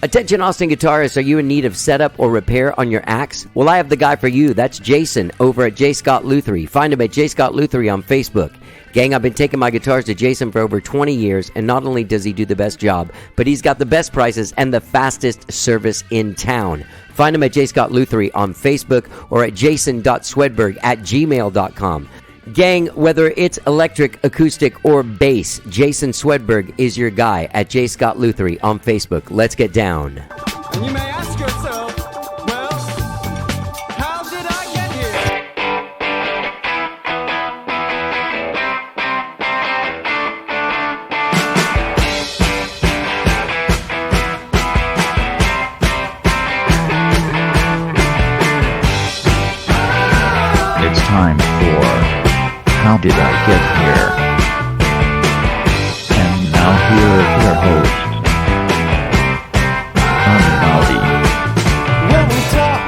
Attention Austin guitarists, are you in need of setup or repair on your axe? Well, I have the guy for you. That's Jason over at J. Scott Luthery. Find him at J. Scott Luthery on Facebook. Gang, I've been taking my guitars to Jason for over 20 years, and not only does he do the best job, but he's got the best prices and the fastest service in town. Find him at J. Scott Luthery on Facebook or at jason.swedberg@gmail.com. Gang, whether it's electric, acoustic, or bass, Jason Swedberg is your guy at J. Scott Luthery on Facebook. Let's get down. And you may ask yourself, well, how did I get here? It's time for How Did I Get Here? And now here is your host,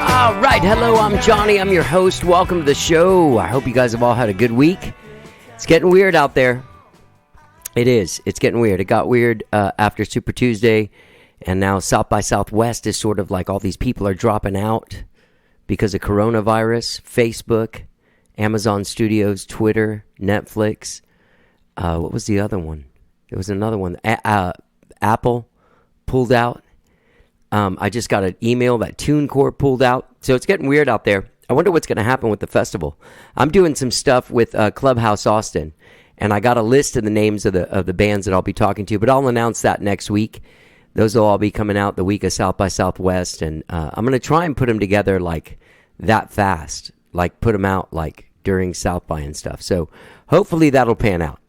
All right, hello, I'm Johnny. I'm your host. Welcome to the show. I hope you guys have all had a good week. It's getting weird out there. It is. It's getting weird. It got weird after Super Tuesday, and now South by Southwest is sort of like all these people are dropping out because of coronavirus. Facebook, Amazon Studios, Twitter, Netflix. What was the other one? There was another one. Apple pulled out. I just got an email that TuneCore pulled out. So it's getting weird out there. I wonder what's going to happen with the festival. I'm doing some stuff with Clubhouse Austin, and I got a list of the names of the bands that I'll be talking to, but I'll announce that next week. Those will all be coming out the week of South by Southwest, and I'm going to try and put them together like that fast, like put them out like during South by and stuff. So hopefully that'll pan out.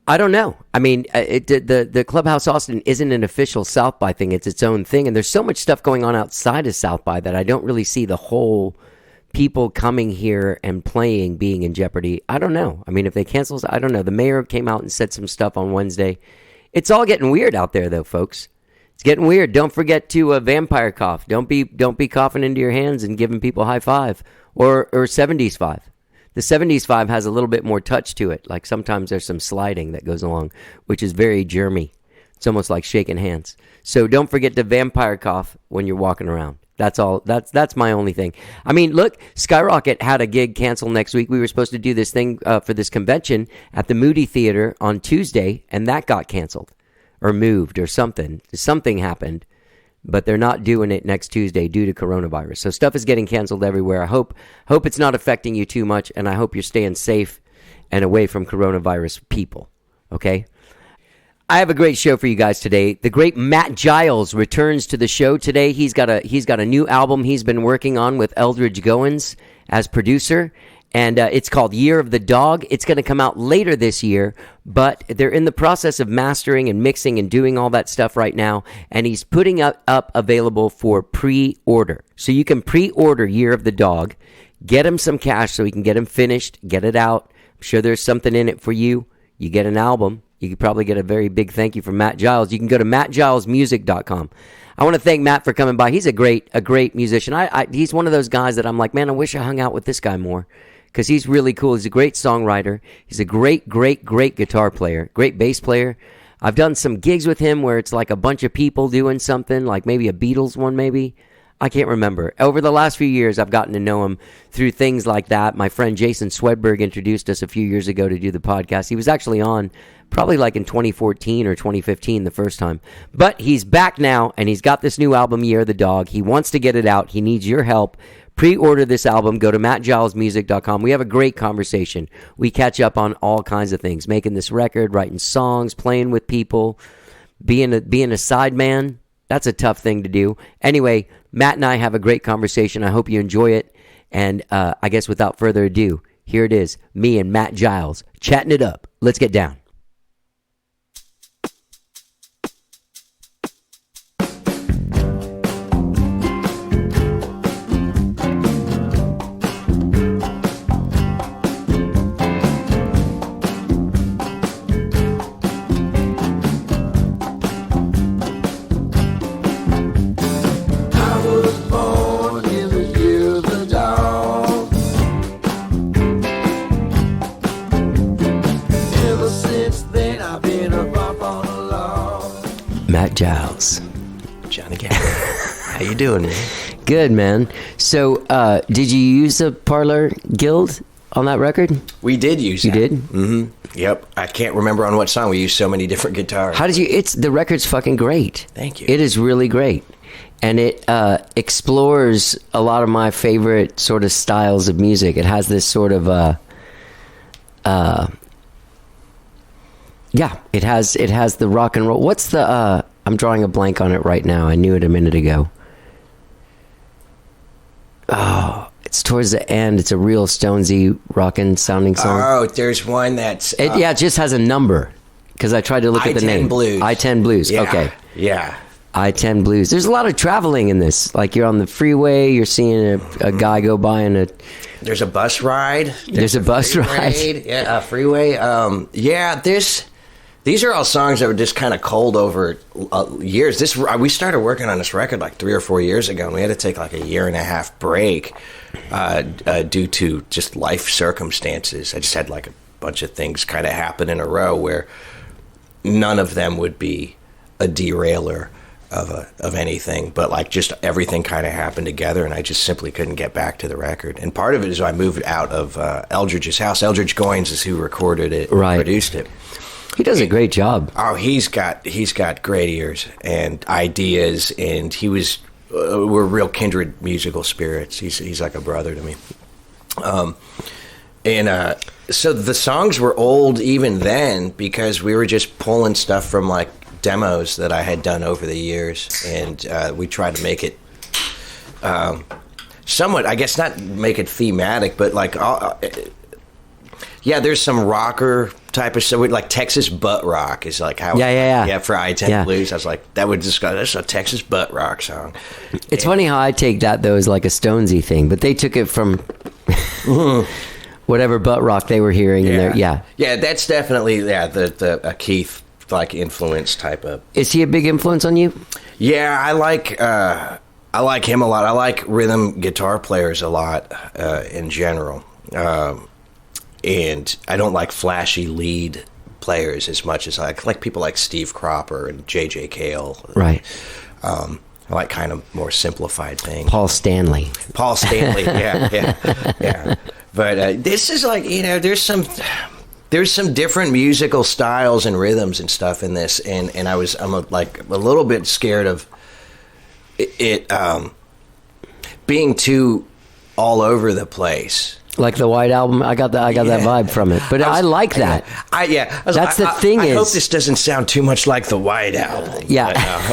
I don't know. I mean, the Clubhouse Austin isn't an official South by thing. It's its own thing. And there's so much stuff going on outside of South by that I don't really see the whole people coming here and playing being in jeopardy. I don't know. I mean, if they cancel, I don't know. The mayor came out and said some stuff on Wednesday. It's all getting weird out there, though, folks. It's getting weird. Don't forget to vampire cough. Don't be coughing into your hands and giving people high five or 70s five. The 70s five has a little bit more touch to it. Like sometimes there's some sliding that goes along, which is very germy. It's almost like shaking hands. So don't forget to vampire cough when you're walking around. That's all. That's my only thing. I mean, look, Skyrocket had a gig canceled next week. We were supposed to do this thing for this convention at the Moody Theater on Tuesday, and that got canceled or moved or something. Something happened. But they're not doing it next Tuesday due to coronavirus. So stuff is getting canceled everywhere. I hope it's not affecting you too much, and I hope you're staying safe and away from coronavirus people, okay? I have a great show for you guys today. The great Matt Giles returns to the show today. He's got a new album he's been working on with Eldridge Goins as producer, and it's called Year of the Dog. It's going to come out later this year, but they're in the process of mastering and mixing and doing all that stuff right now, and he's putting up available for pre-order. So you can pre-order Year of the Dog, get him some cash so he can get him finished, get it out. I'm sure there's something in it for you. You get an album. You could probably get a very big thank you from Matt Giles. You can go to mattgilesmusic.com. I want to thank Matt for coming by. He's a great musician. He's one of those guys that I'm like, man, I wish I hung out with this guy more. Because he's really cool. He's a great songwriter. He's a great guitar player, great bass player. I've done some gigs with him where it's like a bunch of people doing something, like maybe a Beatles one maybe. I can't remember. Over the last few years, I've gotten to know him through things like that. My friend Jason Swedberg introduced us a few years ago to do the podcast. He was actually on probably like in 2014 or 2015 the first time. But he's back now, and he's got this new album, Year of the Dog. He wants to get it out. He needs your help. Pre-order this album. Go to mattgilesmusic.com. We have a great conversation. We catch up on all kinds of things. Making this record, writing songs, playing with people, being a sideman. That's a tough thing to do. Anyway, Matt and I have a great conversation. I hope you enjoy it. And I guess without further ado, here it is. Me and Matt Giles chatting it up. Let's get down. Ever since Giles. Johnny Cash. How you doing, man? Good, man. So, did you use the Parlor Guild on that record? We did use that. You did? Mm-hmm. Yep. I can't remember on what song. We used so many different guitars. How did you? The record's fucking great. Thank you. It is really great, and it explores a lot of my favorite sort of styles of music. It has this sort of yeah. It has the rock and roll. What's the? I'm drawing a blank on it right now. I knew it a minute ago. Oh, it's towards the end. It's a real Stonesy rockin' sounding song. Oh, there's one that's... It just has a number, because I tried to look at the name. I-10 Blues. I-10 Blues, Yeah. okay. Yeah. I-10 Blues. There's a lot of traveling in this. Like, you're on the freeway, you're seeing a guy go by in a... There's a bus ride. There's a bus ride. Yeah, a freeway. Yeah, these are all songs that were just kind of cold over years. We started working on this record like 3 or 4 years ago, and we had to take like a 1.5-year break due to just life circumstances. I just had like a bunch of things kind of happen in a row where none of them would be a derailer of anything, but like just everything kind of happened together, and I just simply couldn't get back to the record. And part of it is I moved out of Eldridge's house. Eldridge Goins is who recorded it, Right. produced it. He does a great job. Oh, he's got great ears and ideas, and we're real kindred musical spirits. He's like a brother to me. So the songs were old even then because we were just pulling stuff from like demos that I had done over the years, and we tried to make it somewhat, I guess, not make it thematic, but like yeah, there's some rocker type of stuff, like Texas butt rock is like how Yeah, for I-10 Yeah. Blues. I was like, that's a Texas butt rock song. It's funny how I take that, though, as like a Stonesy thing, but they took it from whatever butt rock they were hearing in there. Yeah. Yeah, that's definitely the Keith like influence type of. Is he a big influence on you? Yeah, I like him a lot. I like rhythm guitar players a lot in general. And I don't like flashy lead players as much as I like people like Steve Cropper and J.J. Cale. Right. I like kind of more simplified things. Paul Stanley. Yeah. But this is like, there's some different musical styles and rhythms and stuff in this, and I'm a little bit scared of it being too all over the place. Like the White Album, I got that vibe from it, but I like that. That's the thing. I hope this doesn't sound too much like the White Album. Yeah,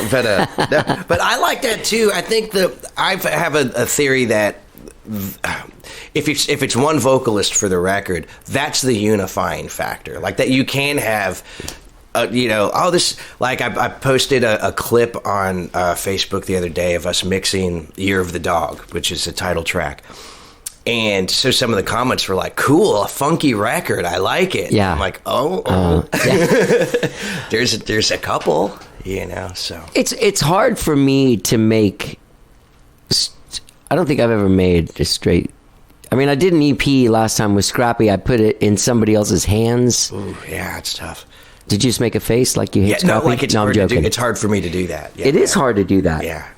but I like that too. I think I have a theory that if it's one vocalist for the record, that's the unifying factor. Like that, you can have. I posted a clip on Facebook the other day of us mixing "Year of the Dog," which is the title track. And so some of the comments were like, cool, a funky record. I like it. Yeah. I'm like, yeah. There's a couple, so. It's hard for me to make, I don't think I've ever made a straight, I mean, I did an EP last time with Scrappy. I put it in somebody else's hands. Ooh, yeah, it's tough. Did you just make a face like you hate Scrappy? No, like it's I'm hard to joking. do. It's hard for me to do that. Yeah, It is hard to do that. Yeah.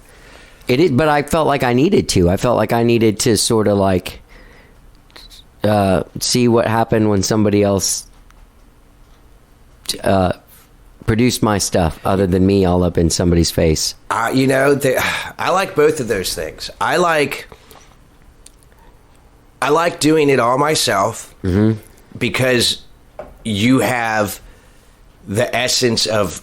It is, but I felt like I needed to. I felt like I needed to sort of like see what happened when somebody else produced my stuff other than me all up in somebody's face. I like both of those things. I like doing it all myself because you have the essence of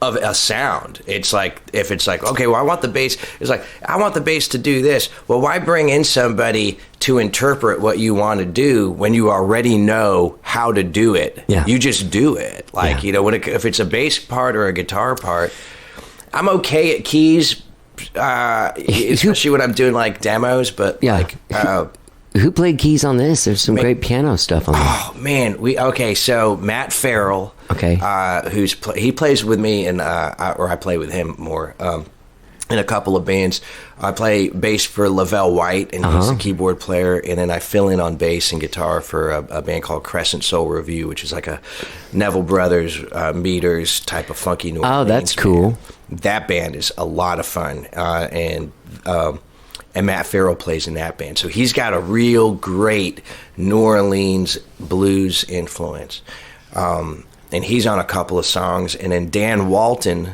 a sound. It's like, if it's like, okay, well, I want the bass. It's like, I want the bass to do this. Well, why bring in somebody to interpret what you want to do when you already know how to do it? Yeah. You just do it. Like, if it's a bass part or a guitar part, I'm okay at keys, especially when I'm doing like demos, but who played keys on this? There's some great piano stuff on there. Oh man, so Matt Farrell, Okay. he plays with me, and or I play with him more. in a couple of bands. I play bass for Lavelle White, and he's the keyboard player. And then I fill in on bass and guitar for a band called Crescent Soul Review, which is like a Neville Brothers, Meters type of funky New Orleans. Oh, that's cool. That band is a lot of fun, and Matt Farrell plays in that band. So he's got a real great New Orleans blues influence, and he's on a couple of songs. And then Dan Walton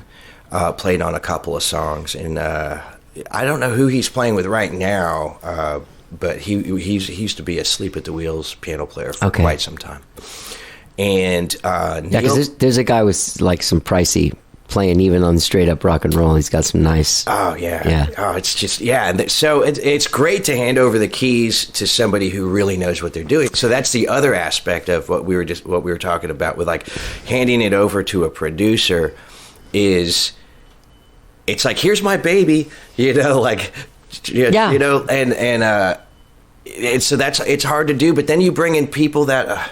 played on a couple of songs, and I don't know who he's playing with right now, but he used to be a Sleep at the Wheels piano player for quite some time. And because there's a guy with like some pricey playing even on straight up rock and roll. He's got some nice. Oh yeah. Oh, it's just So it's great to hand over the keys to somebody who really knows what they're doing. So that's the other aspect of what we were talking about with like handing it over to a producer. Is it's like, here's my baby, you know, like, you know, and so it's hard to do. But then you bring in people that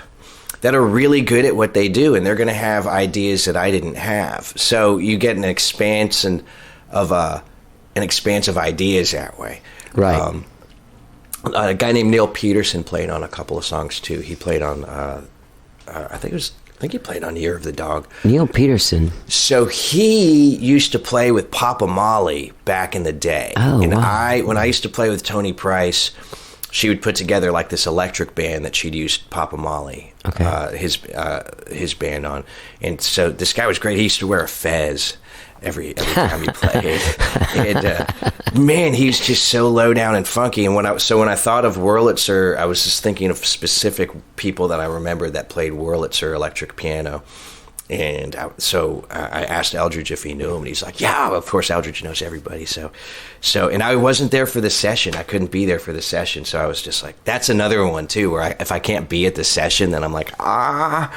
are really good at what they do, and they're going to have ideas that I didn't have. So you get an expanse of ideas that way. Right. A guy named Neil Peterson played on a couple of songs too. He played on, I think he played on Year of the Dog. Neil Peterson. So he used to play with Papa Molly back in the day. Oh, and wow. when I used to play with Tony Price, she would put together like this electric band that she'd used Papa Molly, his band on. And so this guy was great. He used to wear a fez every time he played. And man, he's just so low down and funky. And when I thought of Wurlitzer, I was just thinking of specific people that I remember that played Wurlitzer electric piano. And so I asked Eldridge if he knew him, and he's like, yeah, of course Eldridge knows everybody. So, and I wasn't there for the session. I couldn't be there for the session. So I was just like, that's another one too, where if I can't be at the session, then I'm like, I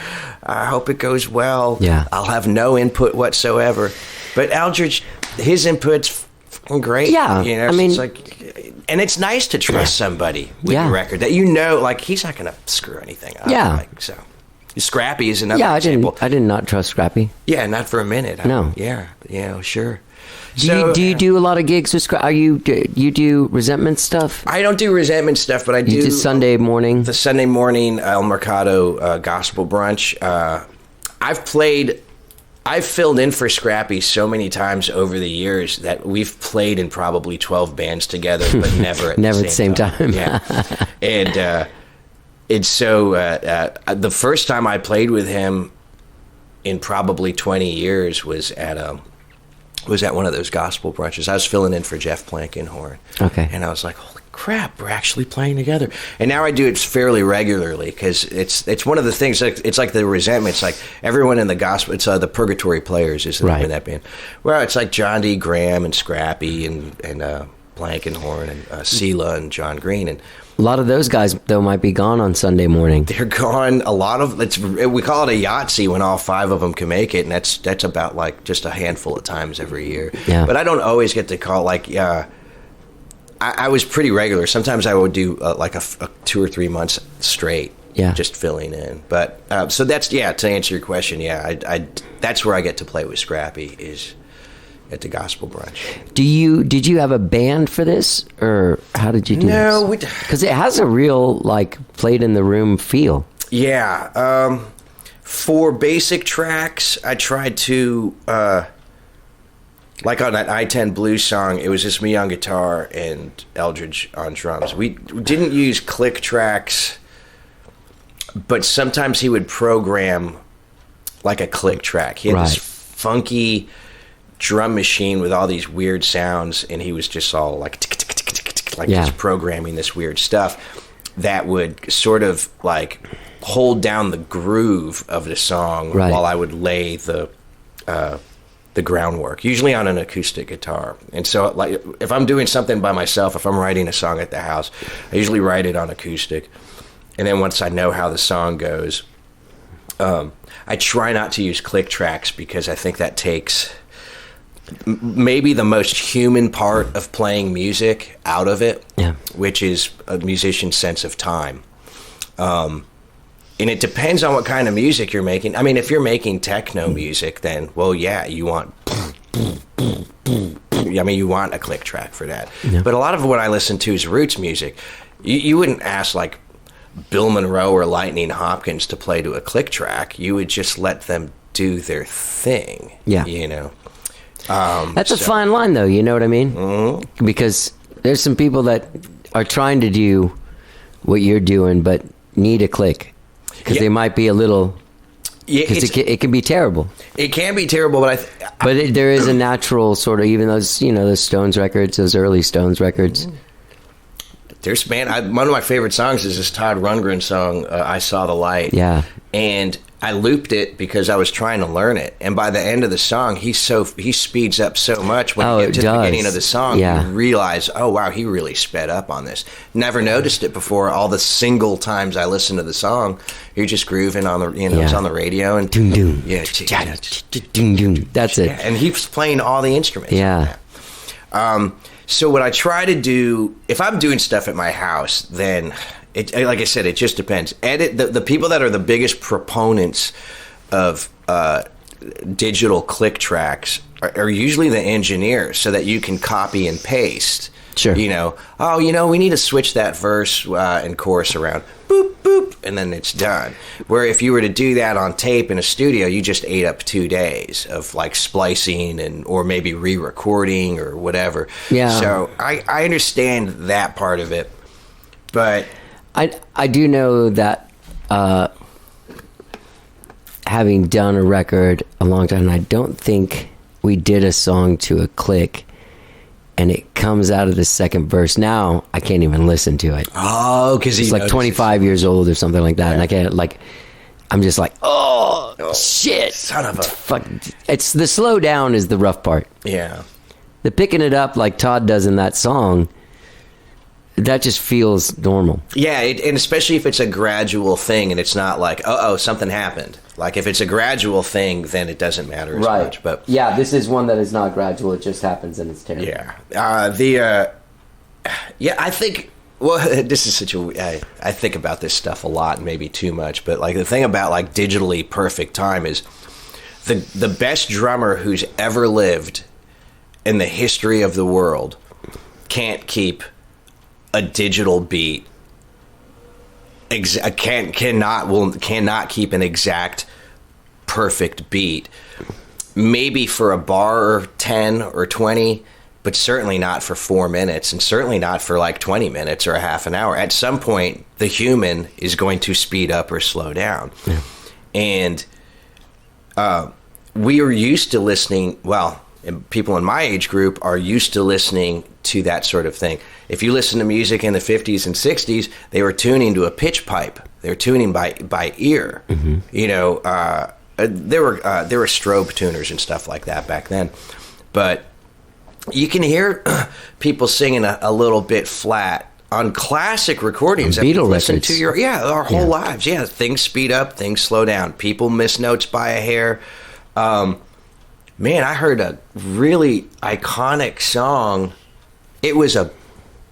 hope it goes well. Yeah. I'll have no input whatsoever. But Eldridge, his input's great. Yeah. You know, I mean, it's like, and it's nice to trust somebody with your record that, you know, like he's not going to screw anything up. Yeah. Like, so. Scrappy is another example. I did not trust Scrappy. Yeah, not for a minute. No. Sure. Do you do a lot of gigs with Scrappy? You do Resentment stuff? I don't do Resentment stuff, but I do. You do Sunday morning? The Sunday morning El Mercado gospel brunch. I've filled in for Scrappy so many times over the years that we've played in probably 12 bands together, but never at the same time. Yeah. And so the first time I played with him in probably 20 years was at one of those gospel brunches. I was filling in for Jeff Plankenhorn. Okay. And I was like, holy crap, we're actually playing together. And now I do it fairly regularly because it's one of the things, it's like the Resentment. It's like everyone in the gospel, it's the Purgatory Players is the name of that band. Well, it's like John D. Graham and Scrappy and Plankenhorn and Sela and John Green. And a lot of those guys, though, might be gone on Sunday morning. They're gone. A lot of we call it a Yahtzee when all 5 of them can make it, and that's about like just a handful of times every year. Yeah. But I don't always get to call. Like, I was pretty regular. Sometimes I would do like a 2 or 3 months straight, just filling in. But so that's to answer your question. Yeah, I that's where I get to play with Scrappy is at the gospel brunch. Did you have a band for this, or how did you do this? No, because it has a real like played in the room feel. Yeah, for basic tracks, I tried to like on that I-10 blues song. It was just me on guitar and Eldridge on drums. We didn't use click tracks, but sometimes he would program like a click track. He had this funky drum machine with all these weird sounds, and he was just all like tick, tick, tick, tick, tick, like just programming this weird stuff that would sort of like hold down the groove of the song while I would lay the groundwork, usually on an acoustic guitar. And so like if I'm doing something by myself, if I'm writing a song at the house, I usually write it on acoustic, and then once I know how the song goes, I try not to use click tracks because I think that takes maybe the most human part of playing music out of it, which is a musician's sense of time. And it depends on what kind of music you're making. I mean, if you're making techno music, then, well, yeah, you want I mean, you want a click track for that. Yeah. But a lot of what I listen to is roots music. You wouldn't ask like Bill Monroe or Lightning Hopkins to play to a click track. You would just let them do their thing. Yeah. You know? That's a fine line, though. You know what I mean? Mm-hmm. Because there's some people that are trying to do what you're doing, but need a click. Because they might be a little... Because it can be terrible. It can be terrible, but there is a natural sort of... Even those, you know, those Stones records, those early Stones records... There's one of my favorite songs is this Todd Rundgren song, "I Saw the Light." Yeah, and I looped it because I was trying to learn it. And by the end of the song, he speeds up so much when you get to the beginning of the song. Yeah. You realize, oh wow, he really sped up on this. Never noticed it before. All the single times I listened to the song, you're just grooving on the, it's on the radio and doom doom, doom doom. That's it. And he's playing all the instruments. Yeah. So what I try to do, if I'm doing stuff at my house, then, like I said, it just depends. The people that are the biggest proponents of digital click tracks are usually the engineers, so that you can copy and paste. Sure. We need to switch that verse and chorus around. Boop, boop, and then it's done. Where if you were to do that on tape in a studio, you just ate up 2 days of like splicing or maybe re-recording or whatever. Yeah. So I understand that part of it, but I do know that having done a record a long time, and I don't think we did a song to a click. And it comes out of the second verse. Now I can't even listen to it. Oh, because it's like 25 years old or something like that, yeah. And I can't I'm just like, oh shit, son of a fuck. It's the slow down is the rough part. Yeah, the picking it up like Todd does in that song. That just feels normal. Yeah, and especially if it's a gradual thing and it's not like, something happened. Like if it's a gradual thing, then it doesn't matter as much. But yeah, this is one that is not gradual. It just happens and it's terrible. Yeah. I think. Well, this is such a. I think about this stuff a lot, maybe too much. But like the thing about like digitally perfect time is the best drummer who's ever lived in the history of the world can't keep a digital beat. Cannot keep an exact perfect beat. Maybe for a bar or 10 or 20, but certainly not for 4 minutes, and certainly not for like 20 minutes or a half an hour. At some point, the human is going to speed up or slow down. Yeah. And we are used to listening, and people in my age group are used to listening to that sort of thing. If you listen to music in the 50s and 60s, they were tuning to a pitch pipe. They were tuning by ear. Mm-hmm. There were strobe tuners and stuff like that back then. But you can hear people singing a little bit flat on classic recordings that Beatle listen records. to our whole lives. Yeah, things speed up, things slow down. People miss notes by a hair. Man, I heard a really iconic song. It was a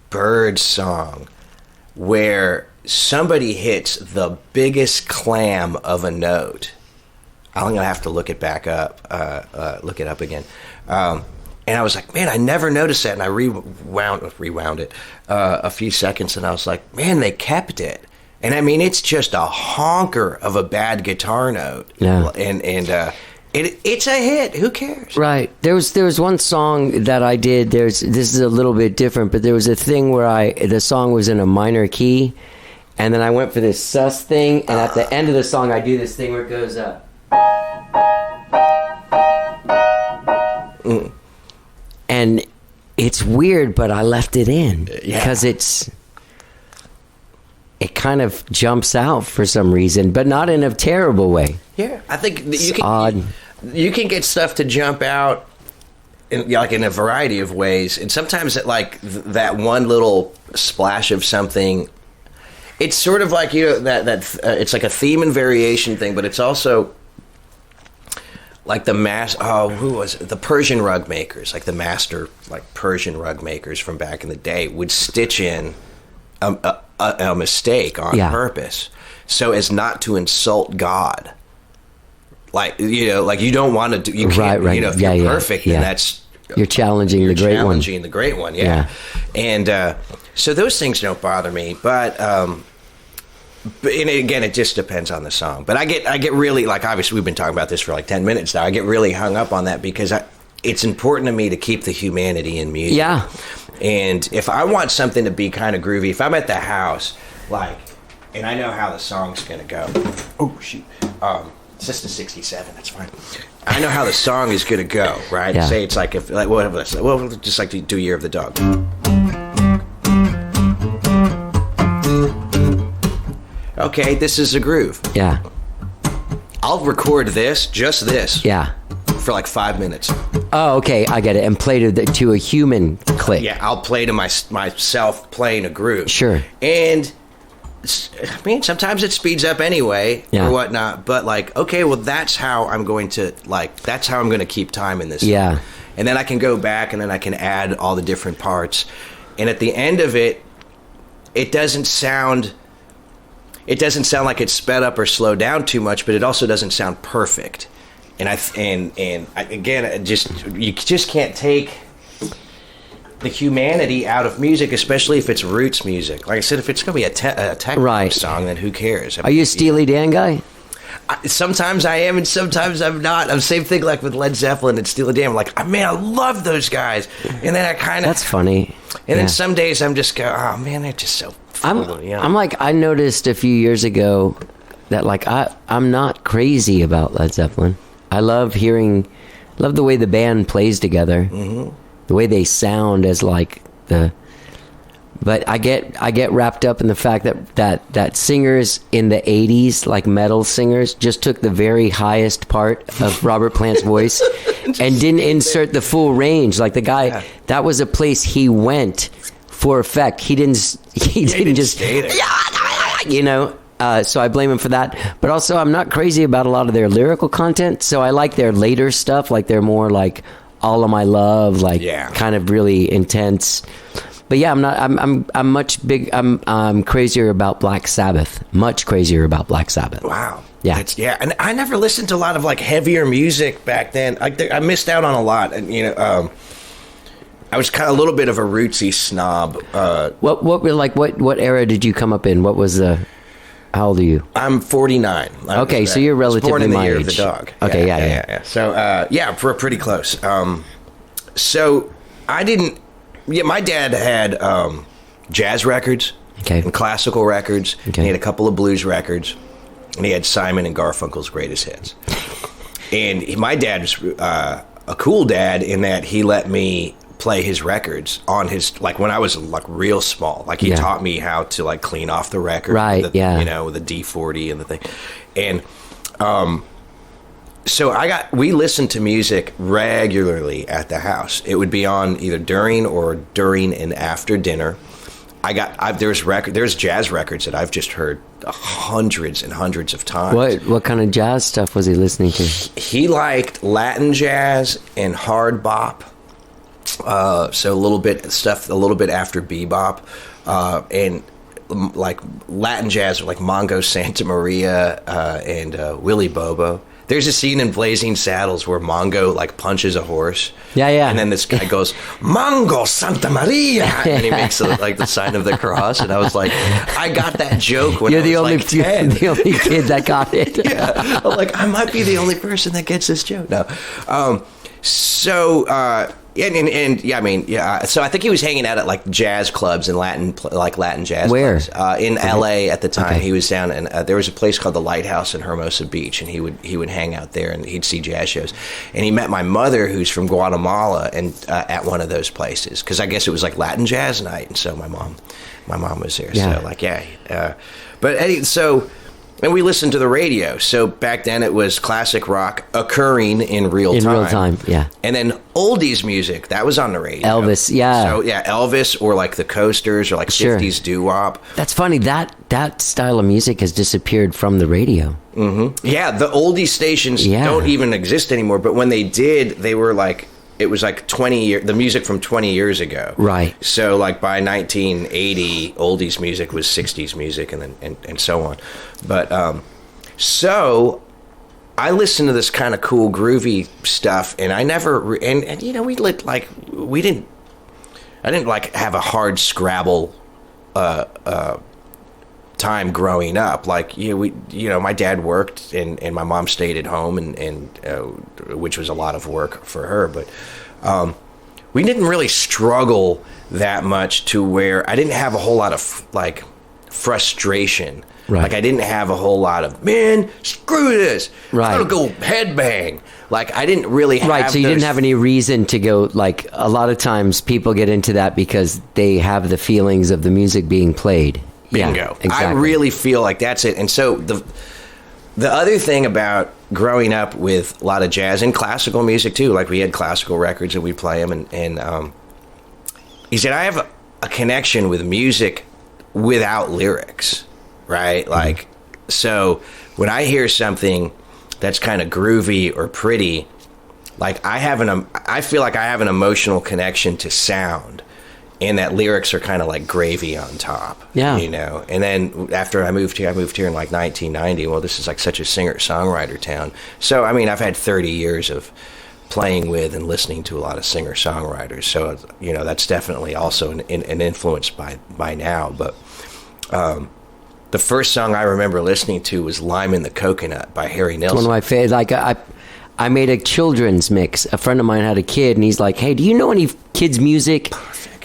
bird song where somebody hits the biggest clam of a note. I'm going to have to look it back up, look it up again. And I was like, man, I never noticed that. And I rewound it a few seconds, and I was like, man, they kept it. And I mean, it's just a honker of a bad guitar note. Yeah. And it's a hit. Who cares? Right. There was one song that I did. This is a little bit different, but there was a thing where the song was in a minor key, and then I went for this sus thing, and at the end of the song, I do this thing where it goes up. And it's weird, but I left it in because it kind of jumps out for some reason, but not in a terrible way. Yeah, I think odd. You can get stuff to jump out in a variety of ways, and sometimes that one little splash of something. It's sort of like that it's like a theme and variation thing, but it's also like the Persian rug makers, like the master Persian rug makers from back in the day would stitch in a mistake on purpose so as not to insult God. You don't want to do. You can't. Right. If you're perfect, then that's You're challenging the great one. Challenging the great one, yeah. And so those things don't bother me, but and again, it just depends on the song. But I get really, like, obviously we've been talking about this for like 10 minutes now. I get really hung up on that because it's important to me to keep the humanity in music. Yeah. And if I want something to be kind of groovy, if I'm at the house, like, and I know how the song's gonna go. Oh shoot. It's just a 67. That's fine. I know how the song is gonna go, right? Yeah. Say it's like if like whatever. Well, just like to do Year of the Dog. Okay, this is a groove. Yeah. I'll record just this, Yeah. for like 5 minutes. Oh, okay. I get it. And play to a human click. Yeah, I'll play to myself playing a groove. Sure. And I mean, sometimes it speeds up anyway or whatnot. But like, okay, well, that's how I'm going to keep time in this. Yeah. Thing. And then I can go back and then I can add all the different parts. And at the end of it, it doesn't sound like it's sped up or slowed down too much, but it also doesn't sound perfect. And again, you just can't take the humanity out of music, especially if it's roots music. Like I said, if it's going to be a techno song, then who cares? Are you a Steely Dan guy? Sometimes I am, and sometimes I'm not. I'm the same thing like with Led Zeppelin and Steely Dan. I'm like, man, I love those guys. And then I kind of... That's funny. And then some days I'm just go, oh man, they're just so... I'm like, I noticed a few years ago that like I'm not crazy about Led Zeppelin. I love the way the band plays together, the way they sound as like but I get wrapped up in the fact that singers in the 80s, like metal singers, just took the very highest part of Robert Plant's voice and didn't insert the full range. Like the guy, that was a place he went for effect. He didn't just stay there. You know. So I blame him for that. But also, I'm not crazy about a lot of their lyrical content. So I like their later stuff. Like they're more like All of My Love, like kind of really intense. But yeah, I'm crazier about Black Sabbath. Much crazier about Black Sabbath. Wow. Yeah. And I never listened to a lot of like heavier music back then. I missed out on a lot. And I was kind of a little bit of a rootsy snob. What era did you come up in? What was the... How old are you? I'm 49. Okay, so you're relatively born in the my Year age. of the Dog. Okay, yeah. So, we're pretty close. So I didn't... Yeah, my dad had jazz records and classical records. And he had a couple of blues records. And he had Simon and Garfunkel's greatest hits. And my dad was a cool dad in that he let me play his records on his, like when I was like real small, like he taught me how to like clean off the record, right? With the, with the D40 and the thing, and so we listened to music regularly at the house. It would be on either during and after dinner. There's jazz records that I've just heard hundreds and hundreds of times. What kind of jazz stuff was he listening to? He liked Latin jazz and hard bop. So a little bit after bebop, and like Latin jazz, like Mongo Santa Maria and Willie Bobo. There's a scene in Blazing Saddles where Mongo like punches a horse. Yeah. And then this guy goes, Mongo Santa Maria, and he makes like the sign of the cross. And I was like, I got that joke when I was like 10. You're the only kid that got it. Yeah, I'm like, I might be the only person that gets this joke. No. So I think he was hanging out at like jazz clubs and Latin jazz Where? clubs. In LA at the time. Okay. He was down and there was a place called the Lighthouse in Hermosa Beach, and he would hang out there and he'd see jazz shows. And he met my mother, who's from Guatemala, and at one of those places, because I guess it was like Latin jazz night, and so my mom was there. So and we listened to the radio. So back then it was classic rock occurring in real time. In real time, yeah. And then oldies music, that was on the radio. Elvis, yeah. So yeah, Elvis or like the Coasters or like 50s doo-wop. That's funny. That style of music has disappeared from the radio. Mm-hmm. Yeah, the oldie stations don't even exist anymore. But when they did, they were like... It was like 20 years, the music from 20 years ago. Right. So like by 1980, oldies music was 60s music and so on. But so I listened to this kind of cool groovy stuff, and I never and you know we lit like we didn't. I didn't like have a hard Scrabble time growing up. Like my dad worked and my mom stayed at home, and which was a lot of work for her. But we didn't really struggle that much to where I didn't have a whole lot of like frustration. Right. Like I didn't have a whole lot of, man, screw this. Right. I'm gonna go headbang. Like I didn't really have Right, so you didn't have any reason to go, like a lot of times people get into that because they have the feelings of the music being played. Bingo. Yeah, exactly. I really feel like that's it. And so the other thing about growing up with a lot of jazz and classical music too, like we had classical records and we play them, and he said I have a connection with music without lyrics, right? Like, so when I hear something that's kind of groovy or pretty, like I feel like I have an emotional connection to sound, and that lyrics are kind of like gravy on top. Yeah. You know, and then after I moved here in like 1990. Well, this is like such a singer-songwriter town. So, I mean, I've had 30 years of playing with and listening to a lot of singer-songwriters. So, you know, that's definitely also an influence by now. But the first song I remember listening to was Lime in the Coconut by Harry Nilsson. One of my favorites. Like I made a children's mix. A friend of mine had a kid, and he's like, "Hey, do you know any kids' music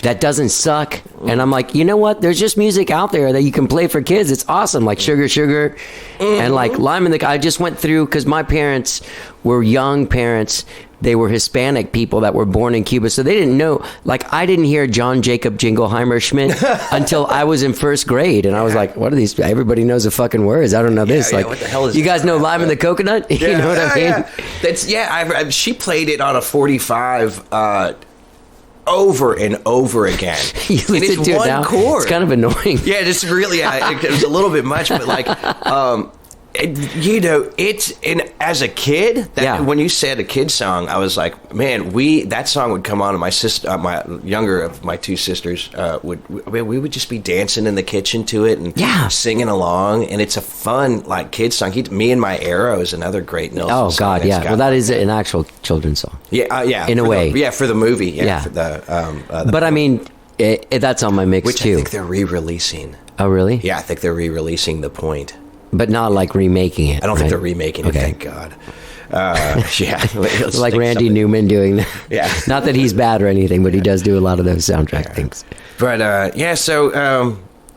that doesn't suck?" And I'm like, "You know what? There's just music out there that you can play for kids. It's awesome, like Sugar Sugar, and like Lime in the." I just went through because my parents were young parents. They were Hispanic people that were born in Cuba, so they didn't know. Like, I didn't hear John Jacob Jingleheimer Schmidt until I was in first grade, and I was like, "What are these? Everybody knows the fucking words. I don't know this." Yeah, like, what the hell is you guys that? know Lime in the Coconut? Yeah, You know what I mean? Yeah. That's she played it on a 45 over and over again. You And listen it's to it one now. chord. It's kind of annoying. Yeah, just really, it was a little bit much, but like, you know, as a kid, when you said a kid song, I was like, man, that song would come on, and my sister, my younger of my two sisters, we would just be dancing in the kitchen to it and singing along, and it's a fun like kid song. Me and My Arrow is another great Nilsson Oh song. God, It's yeah. got Well, that is an actual children's song. Yeah, yeah. In a way. For the movie. Yeah. For the, But I mean, that's on my mix which too. I think they're re-releasing. Oh, really? Yeah, I think they're re-releasing The Point. But not like remaking it. I don't think right? they're remaking it. Okay. Thank God. Yeah, let's Like think Randy something- Newman doing that. Yeah. Not that he's bad or anything, but he does do a lot of those soundtrack things. But yeah, so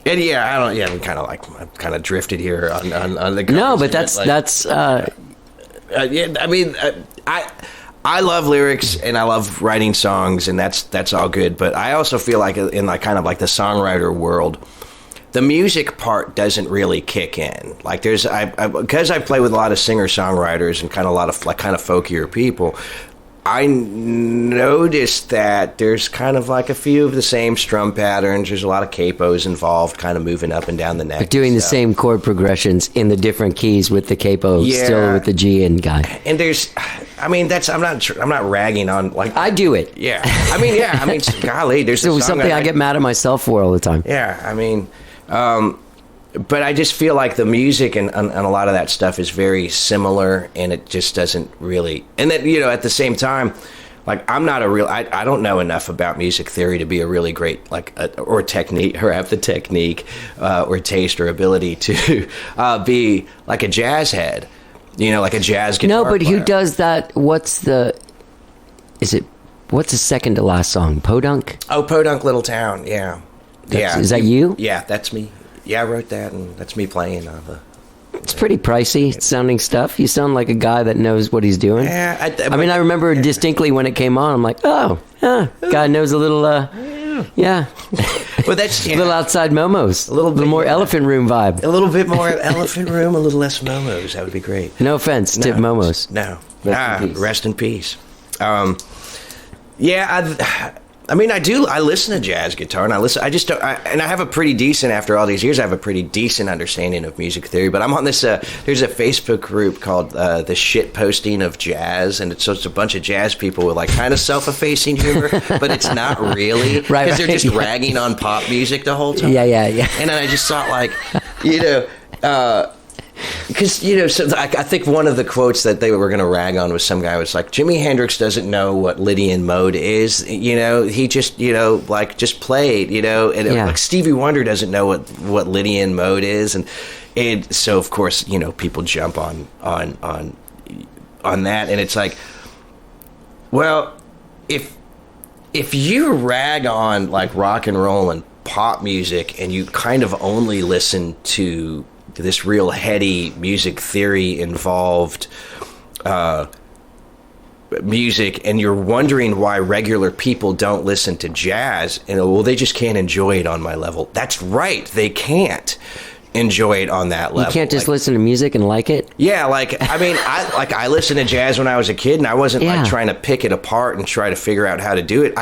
and yeah, I don't. Yeah, we kind of drifted here on the. No, but conversation, that's. yeah, I mean, I love lyrics and I love writing songs, and that's all good. But I also feel like in like kind of like the songwriter world, the music part doesn't really kick in. Like there's because I play with a lot of singer-songwriters and kind of a lot of like kind of folkier people. I noticed that there's kind of like a few of the same strum patterns. There's a lot of capos involved, kind of moving up and down the neck. But doing the stuff. same chord progressions in the different keys with the capo, Yeah. still with the G and guy. And there's, I mean, I'm not ragging on like. I do it. Yeah, I mean, golly, there's So a song something I get mad at myself for all the time. Yeah, I mean, but I just feel like the music and a lot of that stuff is very similar, and it just doesn't really. And then at the same time, like I'm not a real. I don't know enough about music theory to be a really great or technique or have the technique or taste or ability to be like a jazz head. Like a jazz guitar. No, but player. who does that? What's the second to last song? Podunk? Oh, Podunk Little Town. Yeah. Is that you? Yeah, that's me. Yeah, I wrote that, and that's me playing It's pretty pricey sounding stuff. You sound like a guy that knows what he's doing. Yeah, I mean, I remember distinctly when it came on. I'm like, guy knows a little. Yeah. Well, that's A little outside Momos. A little bit, more yeah. Elephant Room vibe. a little bit more Elephant Room, a little less Momos. That would be great. No offense to Momos. No. Rest in peace. Rest in peace. Yeah, I mean, I do. I listen to jazz guitar, and I just don't. And I have a pretty decent, after all these years, I have a pretty decent understanding of music theory. But I'm on this. There's a Facebook group called the Shit Posting of Jazz, and it's a bunch of jazz people with like kind of self-effacing humor, but it's not really because Right, they're just yeah. ragging on pop music the whole time. Yeah. And then I just thought, like, because so I think one of the quotes that they were going to rag on was some guy was like, Jimi Hendrix doesn't know what Lydian mode is. He just just played. And like Stevie Wonder doesn't know what Lydian mode is, and so of course people jump on that, and it's like, well, if you rag on like rock and roll and pop music and you kind of only listen to this real heady music theory involved music, and you're wondering why regular people don't listen to jazz, and well, they just can't enjoy it on my level. That's right, they can't enjoy it on that level. You can't just listen to music and like it? Yeah, I listened to jazz when I was a kid, and I wasn't trying to pick it apart and try to figure out how to do it.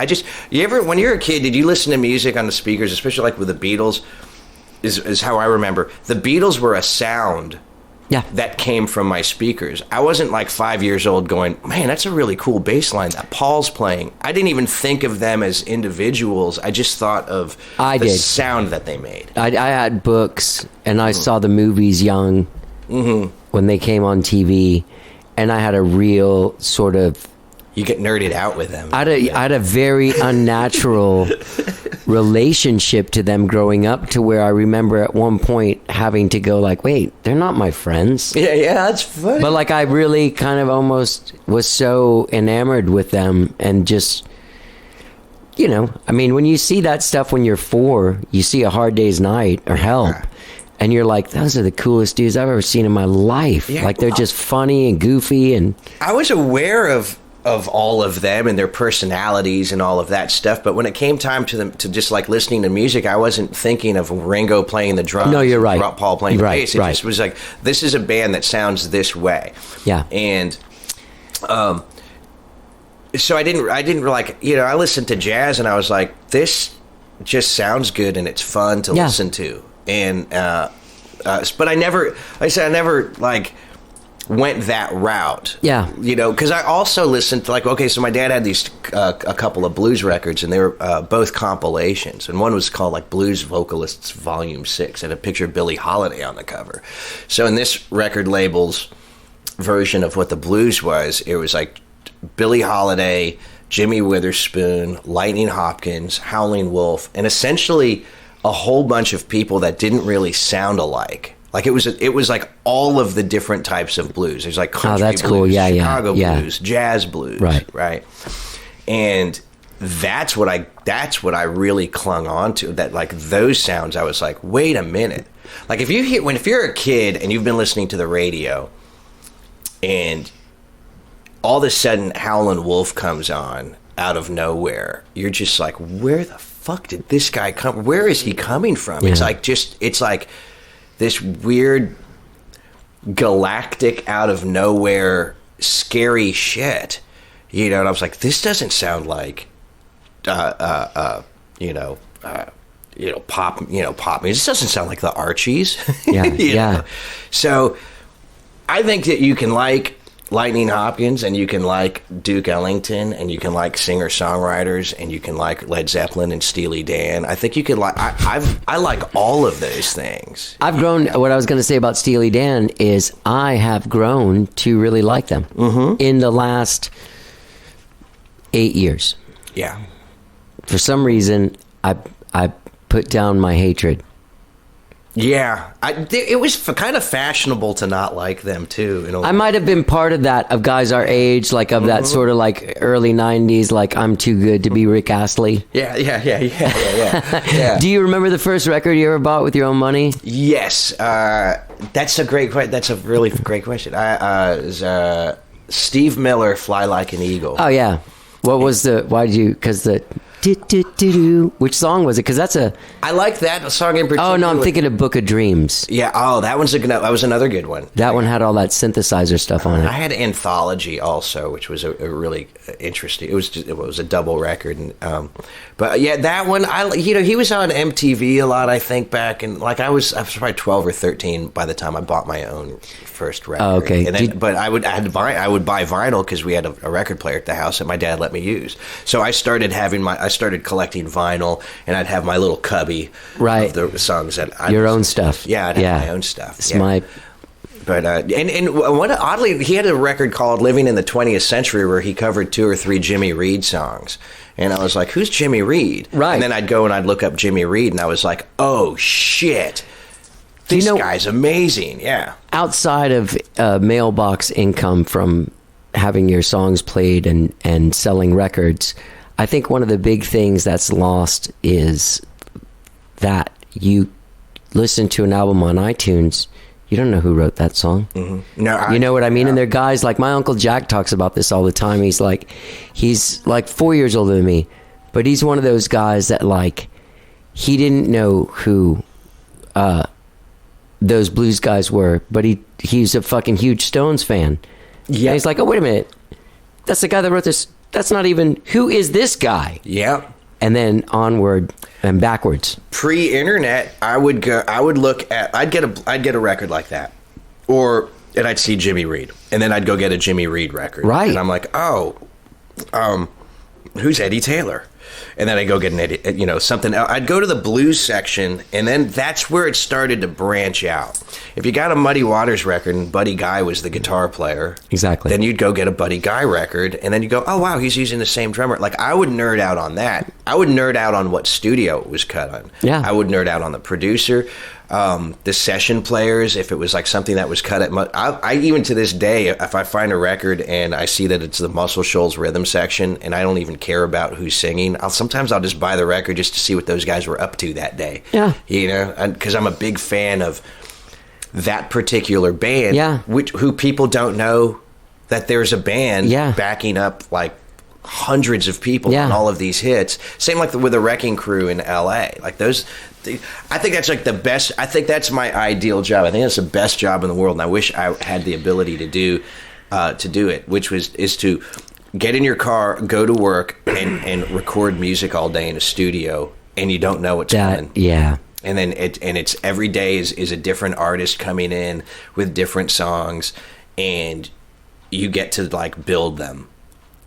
When you're a kid, did you listen to music on the speakers, especially like with the Beatles? Is how I remember. The Beatles were a sound that came from my speakers. I wasn't like 5 years old going, man, that's a really cool bass line that Paul's playing. I didn't even think of them as individuals. I just thought of the sound that they made. I had books, and I saw the movies young when they came on TV, and I had a real sort of... You get nerded out with them. I had a very unnatural relationship to them growing up, to where I remember at one point having to go like, wait, they're not my friends. Yeah, that's funny. But like I really kind of almost was so enamored with them, and just, when you see that stuff when you're 4, you see A Hard Day's Night or Help, and you're like, those are the coolest dudes I've ever seen in my life. Yeah, like they're just funny and goofy, and I was aware of all of them and their personalities and all of that stuff, but when it came time to just like listening to music, I wasn't thinking of Ringo playing the drums. No, you're right. Paul playing the bass. It just was like, this is a band that sounds this way. Yeah. And so I didn't like, I listened to jazz and I was like, this just sounds good and it's fun to listen to. And but I never like went that route. Yeah. Because I also listened to so my dad had these a couple of blues records, and they were both compilations, and one was called like Blues Vocalists Volume 6, and a picture of Billie Holiday on the cover. So in this record label's version of what the blues was, it was like Billie Holiday, Jimmy Witherspoon, Lightning Hopkins, Howlin' Wolf, and essentially a whole bunch of people that didn't really sound alike. Like it was like all of the different types of blues. There's like country blues, cool. Chicago blues, jazz blues, right? And that's what I really clung on to. That like those sounds, I was like, wait a minute. Like if you're a kid and you've been listening to the radio, and all of a sudden Howlin' Wolf comes on out of nowhere, you're just like, where the fuck did this guy come? Where is he coming from? Yeah. It's like this weird galactic out of nowhere scary shit, and I was like, this doesn't sound like pop music. This doesn't sound like the Archies. Yeah. So I think that you can like Lightning Hopkins, and you can like Duke Ellington, and you can like singer-songwriters, and you can like Led Zeppelin and Steely Dan. I think you could like... I like all of those things. I've grown... What I was going to say about Steely Dan is I have grown to really like them in the last 8 years. Yeah. For some reason, I put down my hatred. Yeah, it was kind of fashionable to not like them too. I might have been part of that, of guys our age, like of that sort of like early '90s, like I'm too good to be Rick Astley. Yeah. Do you remember the first record you ever bought with your own money? Yes, that's a great question. That's a really great question. Steve Miller, "Fly Like an Eagle." Oh yeah. What was the? Why did you? Because the. Which song was it? Because that's a... I like that song in particular. Oh, no, I'm thinking of Book of Dreams. Yeah, that was another good one. That one had all that synthesizer stuff on it. I had Anthology also, which was a really interesting... It was a double record. And, but yeah, that one, he was on MTV a lot, I think, back in... Like, I was probably 12 or 13 by the time I bought my own first record. Oh, okay. And then, but I would buy vinyl because we had a record player at the house that my dad let me use. So I started collecting vinyl, and I'd have my little cubby of the songs that your own stuff. Yeah, I'd have my own stuff. It's my But and what oddly, he had a record called "Living in the 20th Century" where he covered 2 or 3 Jimmy Reed songs, and I was like, "Who's Jimmy Reed?" Right. And then I'd go and I'd look up Jimmy Reed, and I was like, "Oh shit, this guy's amazing!" Yeah. Outside of mailbox income from having your songs played and selling records, I think one of the big things that's lost is that you listen to an album on iTunes. You don't know who wrote that song. Mm-hmm. No, you know what I mean? Yeah. And they're guys like my Uncle Jack talks about this all the time. He's like 4 years older than me, but he's one of those guys that like, he didn't know who those blues guys were, but he's a fucking huge Stones fan. Yeah. And he's like, oh, wait a minute. That's the guy that wrote this. That's not even, who is this guy? Yeah. And then onward and backwards. Pre-internet, I'd get a record like that, and I'd see Jimmy Reed, and then I'd go get a Jimmy Reed record, right? And I'm like, oh, who's Eddie Taylor? And then I go get an Eddie, something else. I'd go to the blues section, and then that's where it started to branch out. If you got a Muddy Waters record and Buddy Guy was the guitar player, exactly, then you'd go get a Buddy Guy record, and then you go, oh wow, he's using the same drummer. Like I would nerd out on that. I would nerd out on what studio it was cut on. Yeah, I would nerd out on the producer, the session players. If it was like something that was cut at, I even to this day, if I find a record and I see that it's the Muscle Shoals rhythm section, and I don't even care about who's singing, sometimes I'll just buy the record just to see what those guys were up to that day. Yeah, because I'm a big fan of that particular band. Yeah, who people don't know that there's a band backing up like hundreds of people on all of these hits. Same like with the Wrecking Crew in LA. Like those, I think that's like the best. I think that's my ideal job. I think that's the best job in the world, and I wish I had the ability to do it. Which is to get in your car, go to work, and record music all day in a studio, and you don't know what's coming. Yeah. And then it's every day is a different artist coming in with different songs, and you get to like build them,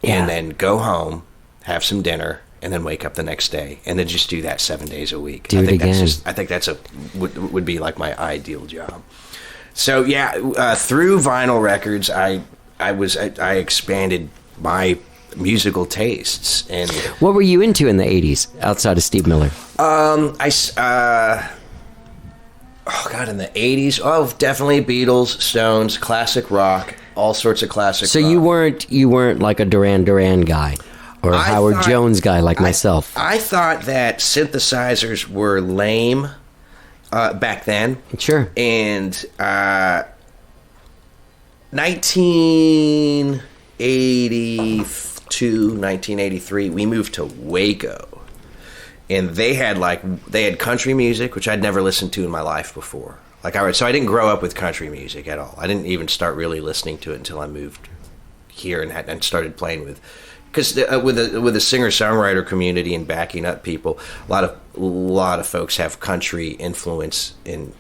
and then go home, have some dinner, and then wake up the next day, and then just do that 7 days a week. Do it again. I think that's would be like my ideal job. So through vinyl records, I expanded my musical tastes. And what were you into in the 80s outside of Steve Miller? In the 80s, definitely Beatles, Stones, classic rock, all sorts of classic so rock. you weren't like a Duran Duran guy or a Howard Jones guy like myself. I thought that synthesizers were lame back then. Sure. And 1983, we moved to Waco. And they had country music, which I'd never listened to in my life before. So I didn't grow up with country music at all. I didn't even start really listening to it until I moved here and started playing with, because with a singer-songwriter community and backing up people, a lot of folks have country influence in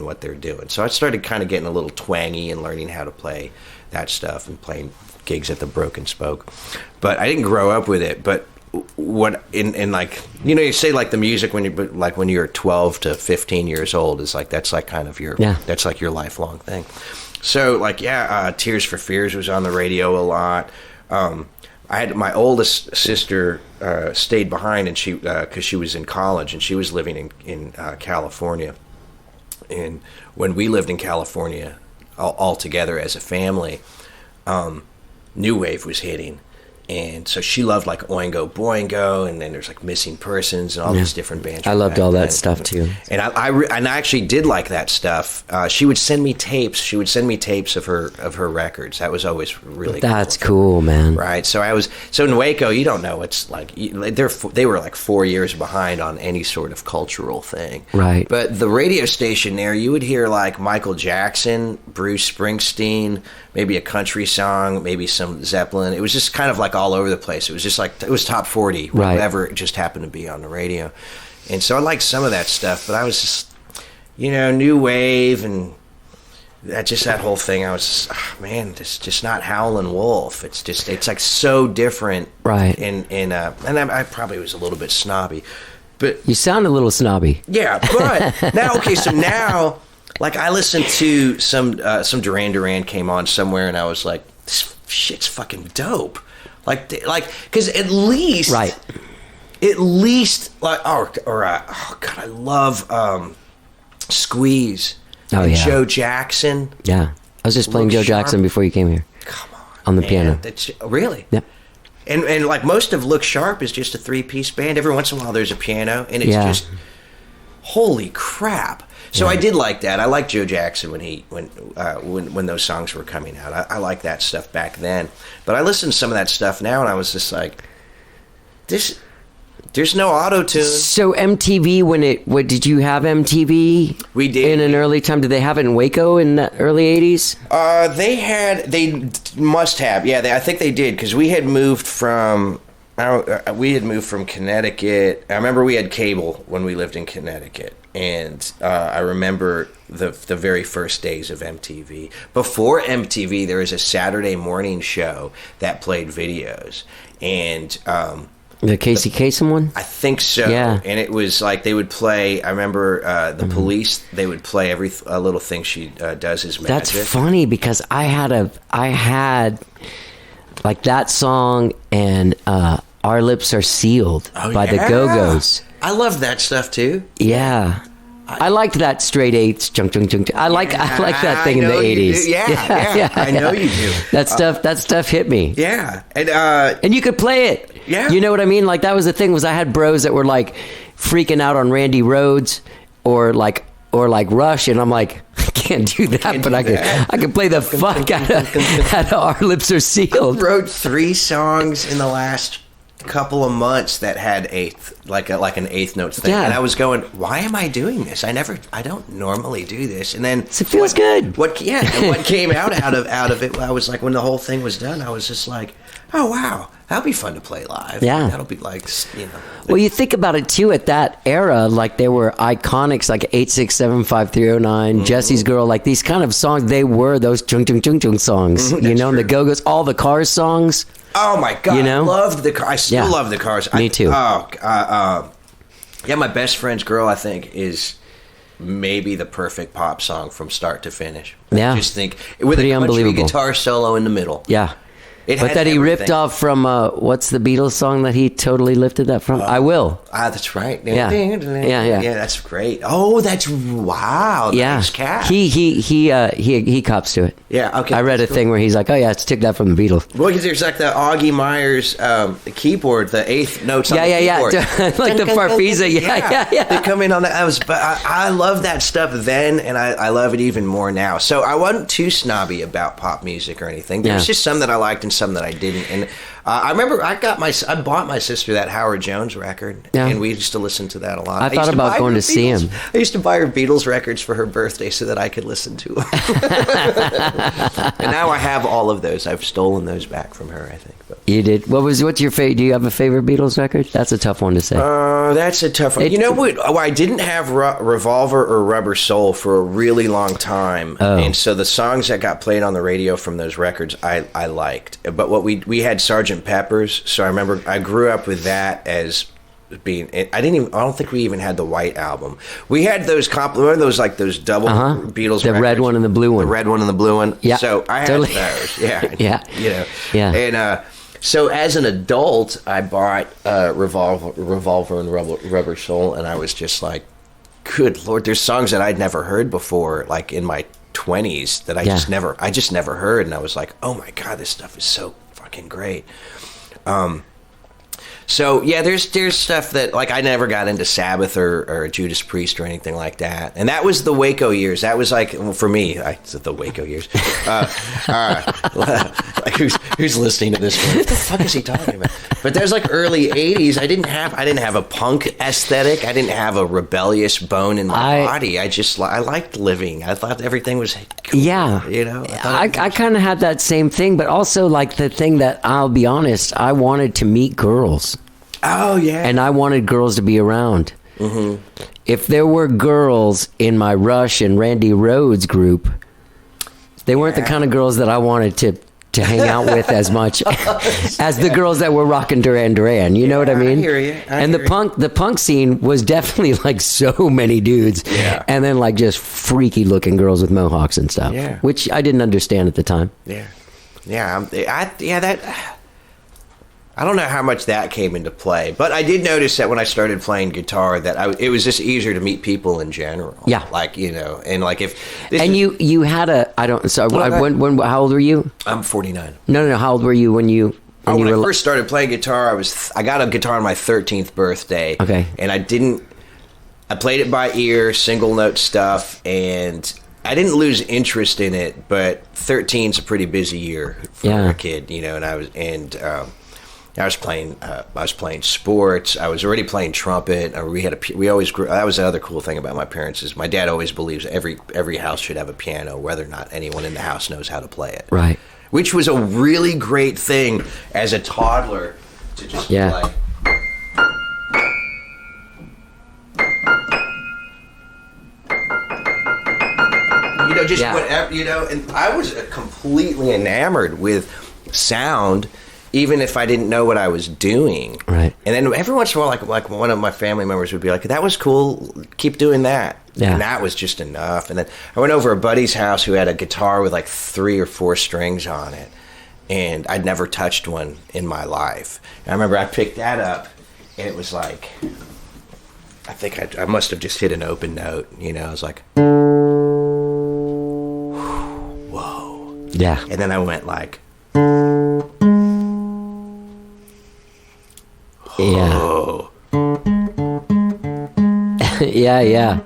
what they're doing. So I started kind of getting a little twangy and learning how to play that stuff and playing gigs at the Broken Spoke. But I didn't grow up with it. But what in like, you say like the music when you're 12 to 15 years old is like, that's like kind of that's like your lifelong thing. So like Tears for Fears was on the radio a lot. I had my oldest sister stayed behind, and she because she was in college and she was living in California. And when we lived in California all together as a family, New Wave was hitting. And so she loved like Oingo Boingo, and then there's like Missing Persons and all these different bands. I loved all that stuff too. And I actually did like that stuff. She would send me tapes. She would send me tapes of her records. That was always really That's cool, man. Right. So in Waco, you don't know. It's like they were like 4 years behind on any sort of cultural thing. Right. But the radio station there, you would hear like Michael Jackson, Bruce Springsteen, maybe a country song, maybe some Zeppelin. It was just kind of like all over the place. It was just like, it was top 40, whatever it just happened to be on the radio. And so I liked some of that stuff, but I was just, New Wave and that whole thing. I was just, it's just not Howlin' Wolf. It's like so different. Right. And I probably was a little bit snobby, but you sound a little snobby. yeah, but now, okay, so now Like I listened to some Duran Duran came on somewhere, and I was like, this shit's fucking dope. Like, because at least like oh god, I love Squeeze. Oh, and yeah. Joe Jackson. Yeah, I was just playing Joe Sharp. Jackson before you came here. Come on the man. piano. Really? Yep. And like most of Look Sharp is just a 3-piece band. Every once in a while there's a piano, and it's just holy crap. So I did like that. I liked Joe Jackson when those songs were coming out. I liked that stuff back then. But I listened to some of that stuff now, and I was just like, there's no auto-tune. So MTV, what did you have MTV? We did. In an early time. Did they have it in Waco in the early 80s? They must have. Yeah, I think they did, because we had moved from Connecticut. I remember we had cable when we lived in Connecticut. And I remember the very first days of MTV. Before MTV, there was a Saturday morning show that played videos. And The Casey Kasem one? I think so. Yeah. And it was like they would play, I remember the Police, they would play every little thing she does is magic. That's funny, because I had like that song and Our Lips Are Sealed by the Go-Go's. I love that stuff too. Yeah. I liked that straight eighths, chunk, chunk, chunk. I like that thing in the 80s. Yeah, I know you do. That stuff hit me. Yeah. And you could play it. Yeah. You know what I mean? Like, that was the thing, was I had bros that were like freaking out on Randy Rhoads or like Rush, and I'm like, I can't do that, but I can play the fuck out of Our Lips Are Sealed. I wrote 3 songs in the last couple of months that had an eighth note thing, and I was going, why am I doing this? I don't normally do this. And then it feels good. And what came out of it, I was like, when the whole thing was done, I was just like, oh wow, that'll be fun to play live. Yeah, that'll be like, you know. Well, you think about it too. At that era, like, there were iconics like 8675309, Jesse's Girl, like these kind of songs. They were those chung chung chung chung songs, you know, and the Go-Go's, all the Cars songs. Oh my god! You know? I loved the car. I still love the Cars. Me too. Yeah, my best friend's girl, I think, is maybe the perfect pop song from start to finish. Yeah, I just think with pretty a country unbelievable guitar solo in the middle. Yeah. But that he everything. ripped off from, what's the Beatles song that he totally lifted that from? I Will. That's right. Yeah. Yeah, that's great. Oh, that's, wow. Yeah. Nice cat. He cops to it. Yeah, okay. I read a thing where he's like, oh yeah, I took that from the Beatles. Well, there's like the Augie Myers keyboard, the eighth notes on the keyboard. Like the Farfisa. Yeah. They come in on that. But I love that stuff then, and I love it even more now. So I wasn't too snobby about pop music or anything. There was just some that I liked and some that I didn't. And I remember I bought my sister that Howard Jones record, and we used to listen to that a lot. I thought about going to see him. I used to buy her Beatles records for her birthday so that I could listen to them. And now I have all of those. I've stolen those back from her, I think. But. You did. What's your favorite? Do you have a favorite Beatles record? That's a tough one to say. That's a tough one. You know what? I didn't have Revolver or Rubber Soul for a really long time, and so the songs that got played on the radio from those records, I liked. But what we had Sgt. Pepper's, so I remember I grew up with that as being. I don't think we even had the White Album. We had those those double Beatles. The records, red one and the blue one. The red one and the blue one. Yeah, so I had those. Yeah, yeah, you know, yeah, and. So as an adult, I bought Revolver and Rubber Soul, and I was just like, "Good Lord!" There's songs that I'd never heard before, like in my 20s, that I just never heard, and I was like, "Oh my God, this stuff is so fucking great." So yeah, there's stuff that, like, I never got into Sabbath or Judas Priest or anything like that, and that was the Waco years. That was like, well, for me, the Waco years. Like who's listening to this one? What the fuck is he talking about? But there's like early '80s. I didn't have a punk aesthetic. I didn't have a rebellious bone in my body. I liked living. I thought everything was cool. Yeah, you know. I kind of had that same thing, but also like the thing that, I'll be honest, I wanted to meet girls. Oh yeah, and I wanted girls to be around. Mm-hmm. If there were girls in my Rush and Randy Rhoads group, they weren't the kind of girls that I wanted to hang out with as much as the girls that were rocking Duran Duran. You know what I mean? I hear you. The punk scene was definitely like so many dudes, and then like just freaky looking girls with mohawks and stuff, which I didn't understand at the time. I don't know how much that came into play, but I did notice that when I started playing guitar, that it was just easier to meet people in general. Yeah, like and like if you had a how old were you? I'm 49. No. How old were you when you? When I first started playing guitar, I got a guitar on my 13th birthday. Okay, and I played it by ear, single note stuff, and I didn't lose interest in it. But 13's a pretty busy year for a kid, and I was playing sports. I was already playing trumpet. We always grew. That was the other cool thing about my parents is my dad always believes every house should have a piano, whether or not anyone in the house knows how to play it. Right. Which was a really great thing as a toddler to just be like. Whatever, and I was completely enamored with sound. Even if I didn't know what I was doing. Right. And then every once in a while, like one of my family members would be like, that was cool, keep doing that. Yeah. And that was just enough. And then I went over a buddy's house who had a guitar with like 3 or 4 strings on it. And I'd never touched one in my life. And I remember I picked that up, and it was like, I think I must have just hit an open note. I was like, whoa. Yeah. And then I went like, yeah. yeah.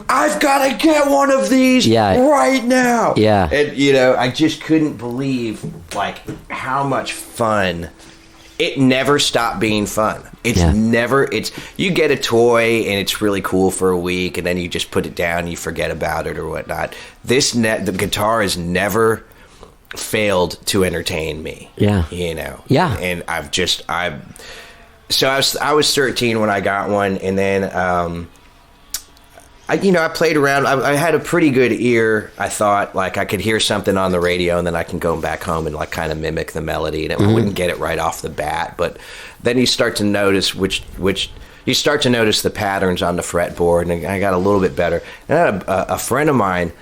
I've got to get one of these right now. Yeah. And, I just couldn't believe, like, how much fun. It never stopped being fun. You get a toy, and it's really cool for a week, and then you just put it down, and you forget about it or whatnot. The guitar has never failed to entertain me. Yeah. Yeah. And I was 13 when I got one, and then I played around. I had a pretty good ear. I thought like I could hear something on the radio, and then I can go back home and like kind of mimic the melody, and I wouldn't get it right off the bat. But then you start to notice the patterns on the fretboard, and I got a little bit better. And I had a friend of mine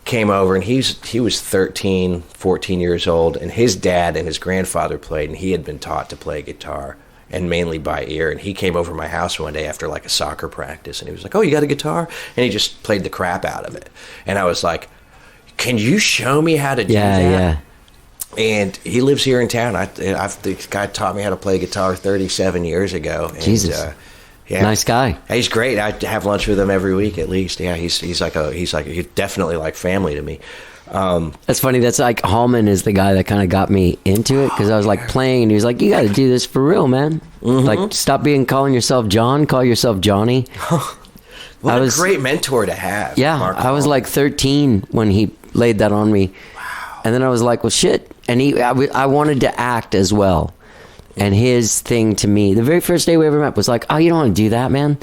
came over, and he was 13, 14 years old, and his dad and his grandfather played, and he had been taught to play guitar, and mainly by ear. And he came over to my house one day after like a soccer practice, and he was like, "Oh, you got a guitar?" And he just played the crap out of it. And I was like, "Can you show me how to do that?" Yeah. And he lives here in town. The guy taught me how to play guitar 37 years ago. And, Jesus. Nice guy. He's great. I have lunch with him every week at least. Yeah, he's definitely like family to me. That's funny. That's like Hallman is the guy that kind of got me into it because I was like playing, and he was like, "You got to do this for real, man. Like, stop calling yourself John. Call yourself Johnny." What a great mentor to have. Yeah, Mark I was like 13 when he laid that on me. Wow. And then I was like, "Well, shit." And I wanted to act as well. And his thing to me, the very first day we ever met was like, "Oh, you don't want to do that, man.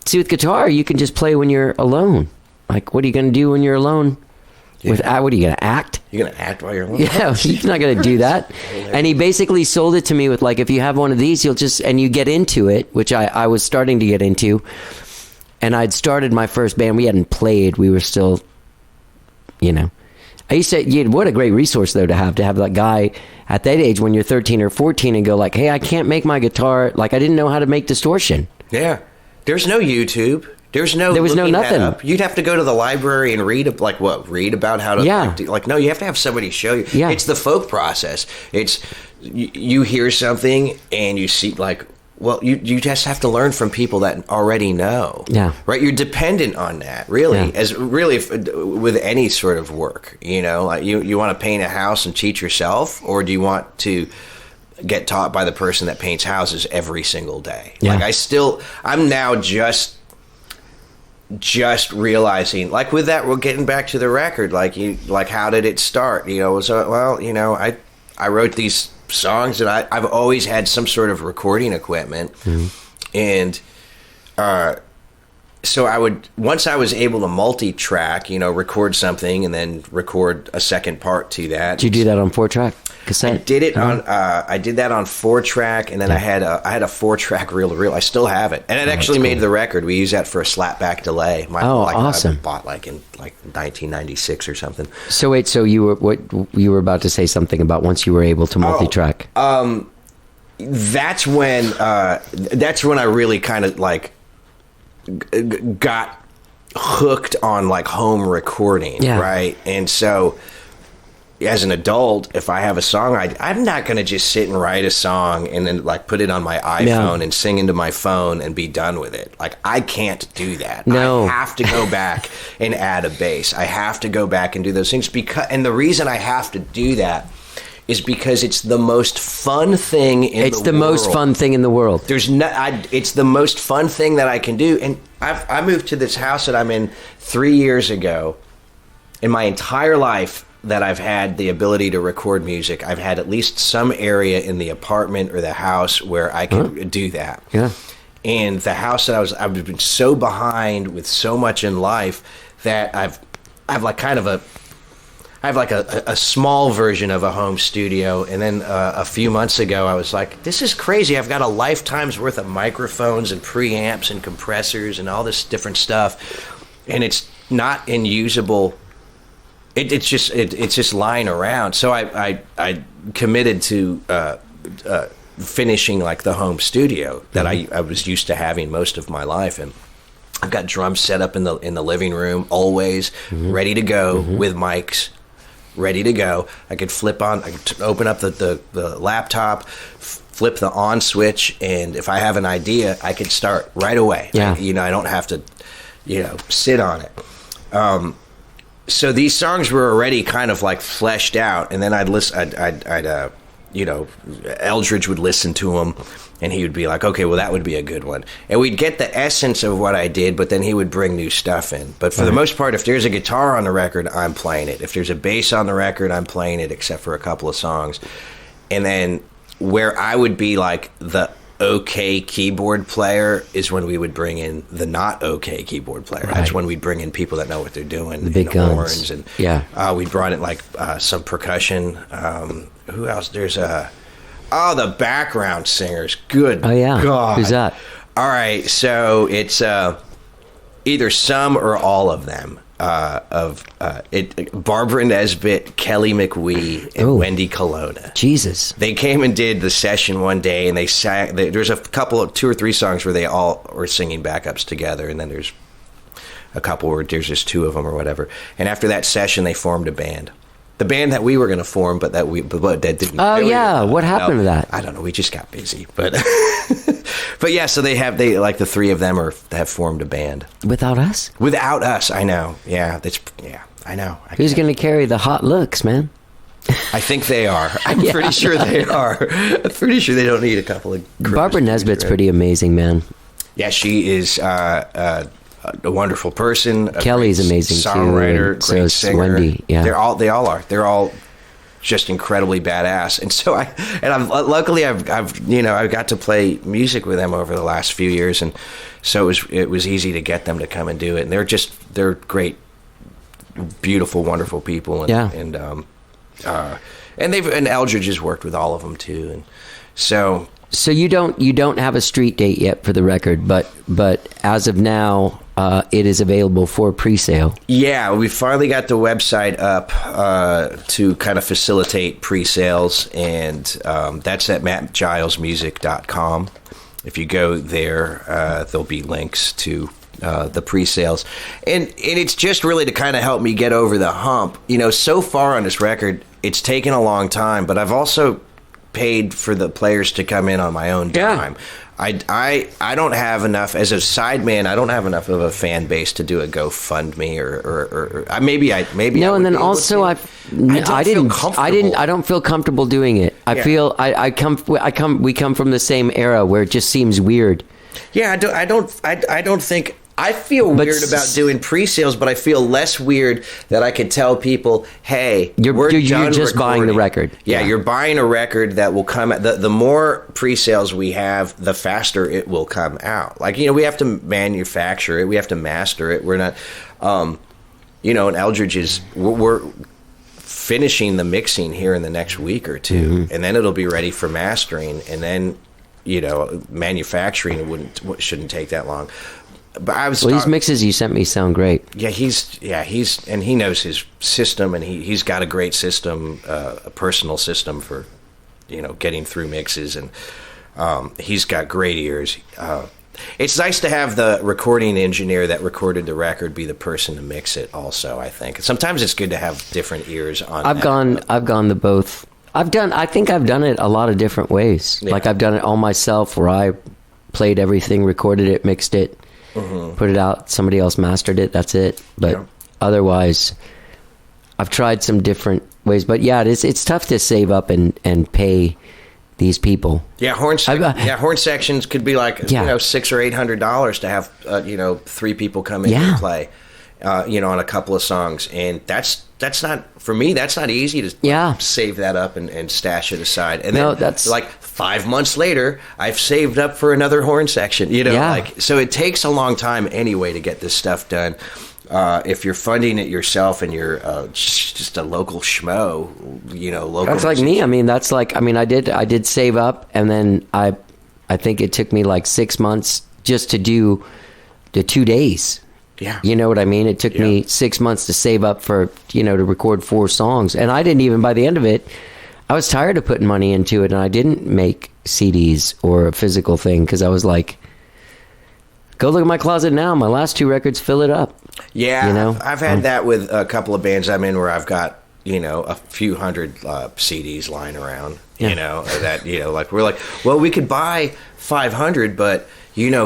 See, with guitar, you can just play when you're alone. Like, what are you going to do when you're alone? What are you going to act? You're going to act while you're alone? Yeah, you're not going to do that." And he basically sold it to me with like, if you have one of these, and you get into it, which I was starting to get into. And I'd started my first band. We hadn't played. We were still, I used to, what a great resource though to have that guy at that age when you're 13 or 14 and go like, "Hey, I can't make my guitar. Like, I didn't know how to make distortion." Yeah. There's no YouTube. There was no nothing. You'd have to go to the library and read about how to no, you have to have somebody show you. Yeah. It's the folk process. It's you hear something and you see you just have to learn from people that already know. Yeah. Right? You're dependent on that, really. Yeah. With any sort of work, like you want to paint a house and cheat yourself, or do you want to get taught by the person that paints houses every single day? Yeah. Like I'm now just realizing, like with that, we're getting back to the record, like how did it start? I wrote these songs, and I've always had some sort of recording equipment, and so once I was able to multi-track, record something and then record a second part to that. Did you do that on 4-track cassette? I did it on. I did that on 4-track, and then I had a 4-track reel-to-reel. I still have it, and it actually made the record. We use that for a slapback delay. Awesome! I bought in 1996 or something. So wait, you were about to say something about once you were able to multi-track. That's when I really kind of got hooked on home recording, right? And so as an adult, if I have a song, I'm not going to just sit and write a song and then put it on my iPhone and sing into my phone and be done with it. I can't do that. No. I have to go back and add a bass. I have to go back and do those things and the reason I have to do that is because it's the most fun thing in the world. It's the most fun thing in the world. It's the most fun thing that I can do. And I moved to this house that I'm in 3 years ago. In my entire life that I've had the ability to record music, I've had at least some area in the apartment or the house where I can do that. Yeah. And the house that I've been so behind with so much in life that I have a small version of a home studio, and then a few months ago I was like, this is crazy. I've got a lifetime's worth of microphones and preamps and compressors and all this different stuff, and it's not in usable. It's just lying around. So I committed to finishing the home studio that I was used to having most of my life, and I've got drums set up in the living room, always ready to go with mics. Ready to go. I could open up the laptop, flip the on switch, and if I have an idea, I could start right away. Yeah. I don't have to, sit on it. So these songs were already kind of fleshed out, and then Eldridge would listen to them, and he would be like, okay, well, that would be a good one. And we'd get the essence of what I did, but then he would bring new stuff in. But for the most part, if there's a guitar on the record, I'm playing it. If there's a bass on the record, I'm playing it, except for a couple of songs. And then where I would be the okay keyboard player is when we would bring in the not okay keyboard player. Right. That's when we'd bring in people that know what they're doing. The big guns. Horns and, we brought in some percussion. Who else? There's the background singers. Good. Oh yeah. God. Who's that? All right. So it's either some or all of them. Barbara Nesbitt, Kelly McWee, and Wendy Colonna. Jesus. They came and did the session one day, and they sang. There's a couple of 2 or 3 songs where they all were singing backups together, and then there's a couple where there's just 2 of them or whatever. And after that session, they formed a band. The band that we were going to form, but that didn't. Oh yeah, what happened to that? I don't know. We just got busy, but but yeah. So the 3 of them have formed a band without us. Without us, I know. Yeah, I know. Who's going to carry the hot looks, man? I think they are. I'm pretty sure they are. I'm pretty sure they don't need a couple of. Barbara Nesbitt's pretty amazing, man. Yeah, she is a wonderful person. Kelly's amazing songwriter, too. great singer. Wendy, yeah. They all are. They're all just incredibly badass. And so luckily I've got to play music with them over the last few years, and so it was easy to get them to come and do it. And they're great, beautiful, wonderful people. And and Eldridge has worked with all of them too. And so you don't have a street date yet for the record, but as of now, it is available for pre-sale. Yeah, we finally got the website up to kind of facilitate pre-sales, and that's at mattgilesmusic.com. If you go there, there'll be links to the pre-sales, and it's just really to kind of help me get over the hump. So far on this record, it's taken a long time, but I've also paid for the players to come in on my own time. I don't have enough as a sideman. I don't have enough of a fan base to do a GoFundMe or maybe I and then also I don't feel comfortable doing it. Feel we come from the same era where it just seems weird. Yeah, I don't think I feel But weird about doing pre-sales, but I feel less weird that I could tell people, "Hey, we're you're done just buying the recording." record. Yeah, you're buying a record that will come out. The more pre-sales we have, the faster it will come out. Like, we have to manufacture it, we have to master it. We're not, and Eldridge we're finishing the mixing here in the next week or two, and then it'll be ready for mastering, and then manufacturing shouldn't take that long. But these mixes you sent me sound great. Yeah, and he knows his system, and he's got a great system, a personal system for getting through mixes, and he's got great ears. It's nice to have the recording engineer that recorded the record be the person to mix it also, I think. Sometimes it's good to have different ears on. I've gone the both. I think I've done it a lot of different ways. Yeah. Like I've done it all myself, where I played everything, recorded it, mixed it, put it out, somebody else mastered it, that's it. But otherwise, I've tried some different ways. But yeah, it's tough to save up and pay these people. Yeah, horn sections could be like $600 or $800 to have 3 people come in and play, on a couple of songs, and that's not, for me, that's not easy to save that up and stash it aside. And then that's like 5 months later, I've saved up for another horn section. So it takes a long time anyway to get this stuff done. If you're funding it yourself and you're just a local schmo, local. That's like me. I mean, I did save up, and then I think it took me like 6 months just to do the 2 days. Yeah. You know what I mean? It took me 6 months to save up for, to record 4 songs. And I didn't even, by the end of it, I was tired of putting money into it, and I didn't make CDs or a physical thing, because I was like, go look at my closet now. My last 2 records fill it up. Yeah, I've had that with a couple of bands I'm in, where I've got, a few hundred CDs lying around, we're like, well, we could buy 500, but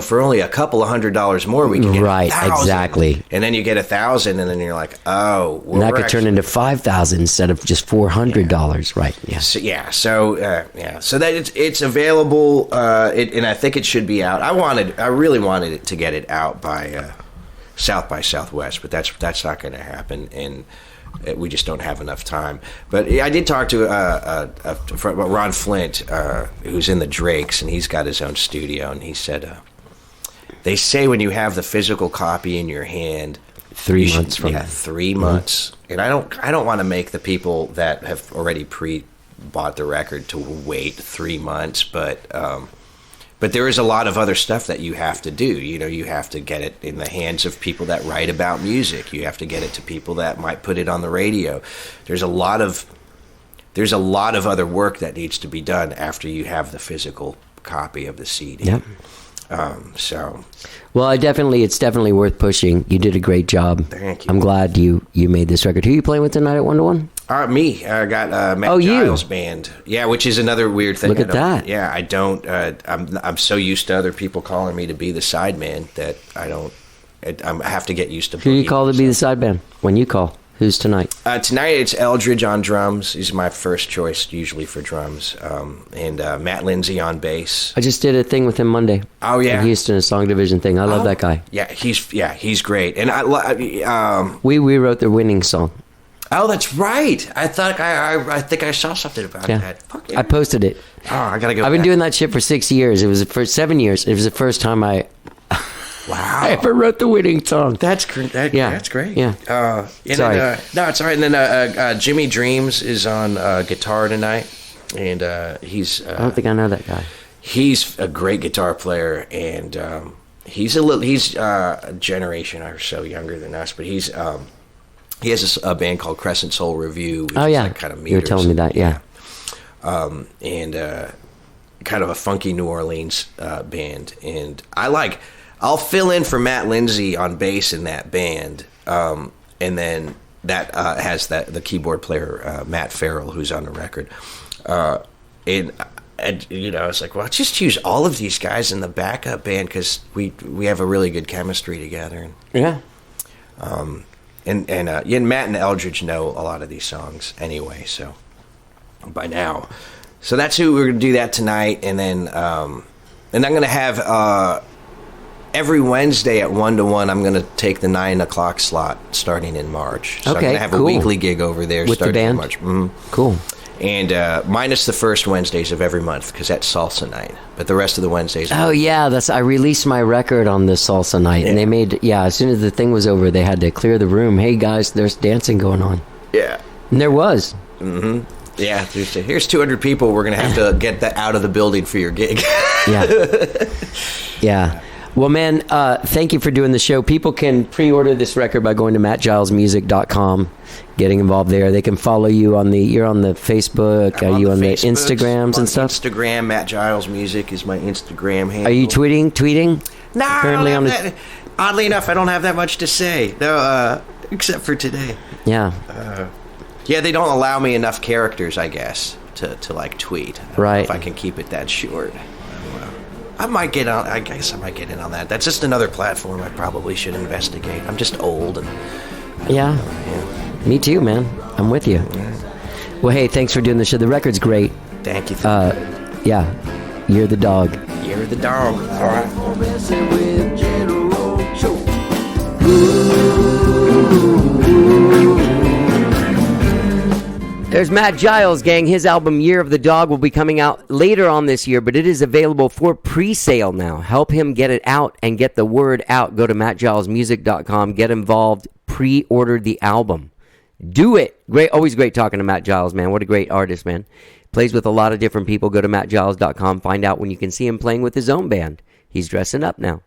for only a couple of $100 more, we can get 1,000. Exactly. And then you get 1,000, and then you're like, oh, well, and that could turn into 5,000 instead of just $400, right? Yeah. So that it's available, and I think it should be out. I really wanted it to get it out by South by Southwest, but that's not going to happen, and we just don't have enough time. But I did talk to Ron Flint, who's in the Drakes, and he's got his own studio, and he said, they say when you have the physical copy in your hand, 3 months from now. 3 months. And I don't want to make the people that have already bought the record to wait 3 months, but there is a lot of other stuff that you have to do. You have to get it in the hands of people that write about music. You have to get it to people that might put it on the radio. There's a lot of other work that needs to be done after you have the physical copy of the CD. Yep. Well, it's definitely worth pushing. You did a great job. Thank you. I'm glad you made this record. Who are you playing with tonight at 1 to 1? Me. I got Matt Giles band. Yeah, which is another weird thing. Look at that. Yeah, I don't. I'm so used to other people calling me to be the sideman that I don't. I have to get used to. Who you call to be the sideman when you call? Who's tonight? Tonight it's Eldridge on drums. He's my first choice usually for drums, and Matt Lindsay on bass. I just did a thing with him Monday. Oh yeah, in Houston, a song division thing. I love that guy. Yeah, he's great, and we wrote the winning song. Oh, that's right. I think I saw something about that. Fuck yeah. I posted it. Oh, I gotta go. I've been doing that shit for 6 years. It was for 7 years. It was the first time I ever wrote the winning song. That's great. That's great. Yeah. Sorry. No, it's all right. And then Jimmy Dreams is on guitar tonight, and he's. I don't think I know that guy. He's a great guitar player, and he's a generation or so younger than us, but he's. He has a band called Crescent Soul Review. Which is like kind of meters. You were telling me that, yeah. And kind of a funky New Orleans band. And I'll fill in for Matt Lindsay on bass in that band. And then that has the keyboard player, Matt Farrell, who's on the record. And it's like, well, just use all of these guys in the backup band because we have a really good chemistry together. Yeah. And Matt and Eldridge know a lot of these songs anyway, so by now. So that's who we're going to do that tonight, and then I'm going to have every Wednesday at 1 to 1, I'm going to take the 9 o'clock slot starting in March. So I'm going to have a weekly gig over there with the starting band? in March. Mm-hmm. Cool. And minus the first Wednesdays of every month, because that's salsa night. But the rest of the Wednesdays... Oh, yeah. I released my record on the salsa night, and they made... Yeah, as soon as the thing was over, they had to clear the room. Hey, guys, there's dancing going on. Yeah. And there was. Mm-hmm. Yeah, here's 200 people. We're going to have to get that out of the building for your gig. Yeah. Yeah. Well, man, thank you for doing the show. People can pre-order this record by going to mattgilesmusic.com, getting involved there. They can follow you you're on the Facebook. Are you on the Instagrams and stuff? Instagram, Matt Giles Music is my Instagram handle. Are you tweeting? No, currently on oddly enough, I don't have that much to say. No, except for today. Yeah. Yeah, they don't allow me enough characters, I guess, to like tweet. I don't know if I can keep it that short. I might get on. I guess I might get in on that. That's just another platform I probably should investigate. I'm just old and. Yeah. Me too, man. I'm with you. Yeah. Well, hey, thanks for doing the show. The record's great. Thank you. Yeah. You're the dog. You're the dog. All right. There's Matt Giles, gang. His album Year of the Dog will be coming out later on this year, but it is available for pre-sale now. Help him get it out and get the word out. Go to mattgilesmusic.com. Get involved. Pre-order the album. Do it. Great. Always great talking to Matt Giles, man. What a great artist, man. Plays with a lot of different people. Go to mattgiles.com. Find out when you can see him playing with his own band. He's dressing up now.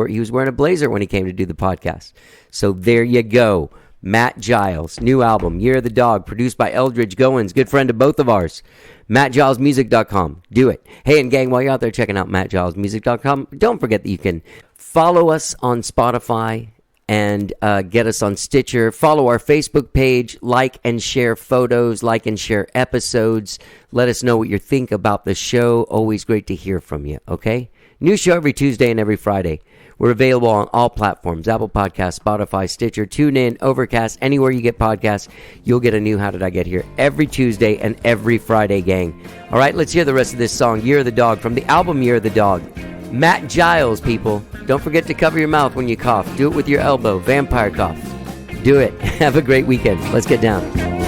He was wearing a blazer when he came to do the podcast. So there you go. Matt Giles, new album, Year of the Dog, produced by Eldridge Goins, good friend of both of ours. MattGilesMusic.com. Do it. Hey, and gang, while you're out there checking out MattGilesMusic.com, don't forget that you can follow us on Spotify and get us on Stitcher. Follow our Facebook page. Like and share photos. Like and share episodes. Let us know what you think about the show. Always great to hear from you, okay? New show every Tuesday and every Friday. We're available on all platforms, Apple Podcasts, Spotify, Stitcher, TuneIn, Overcast, anywhere you get podcasts. You'll get a new How Did I Get Here every Tuesday and every Friday, gang. All right, let's hear the rest of this song, Year of the Dog, from the album Year of the Dog. Matt Giles, people. Don't forget to cover your mouth when you cough. Do it with your elbow. Vampire cough. Do it. Have a great weekend. Let's get down.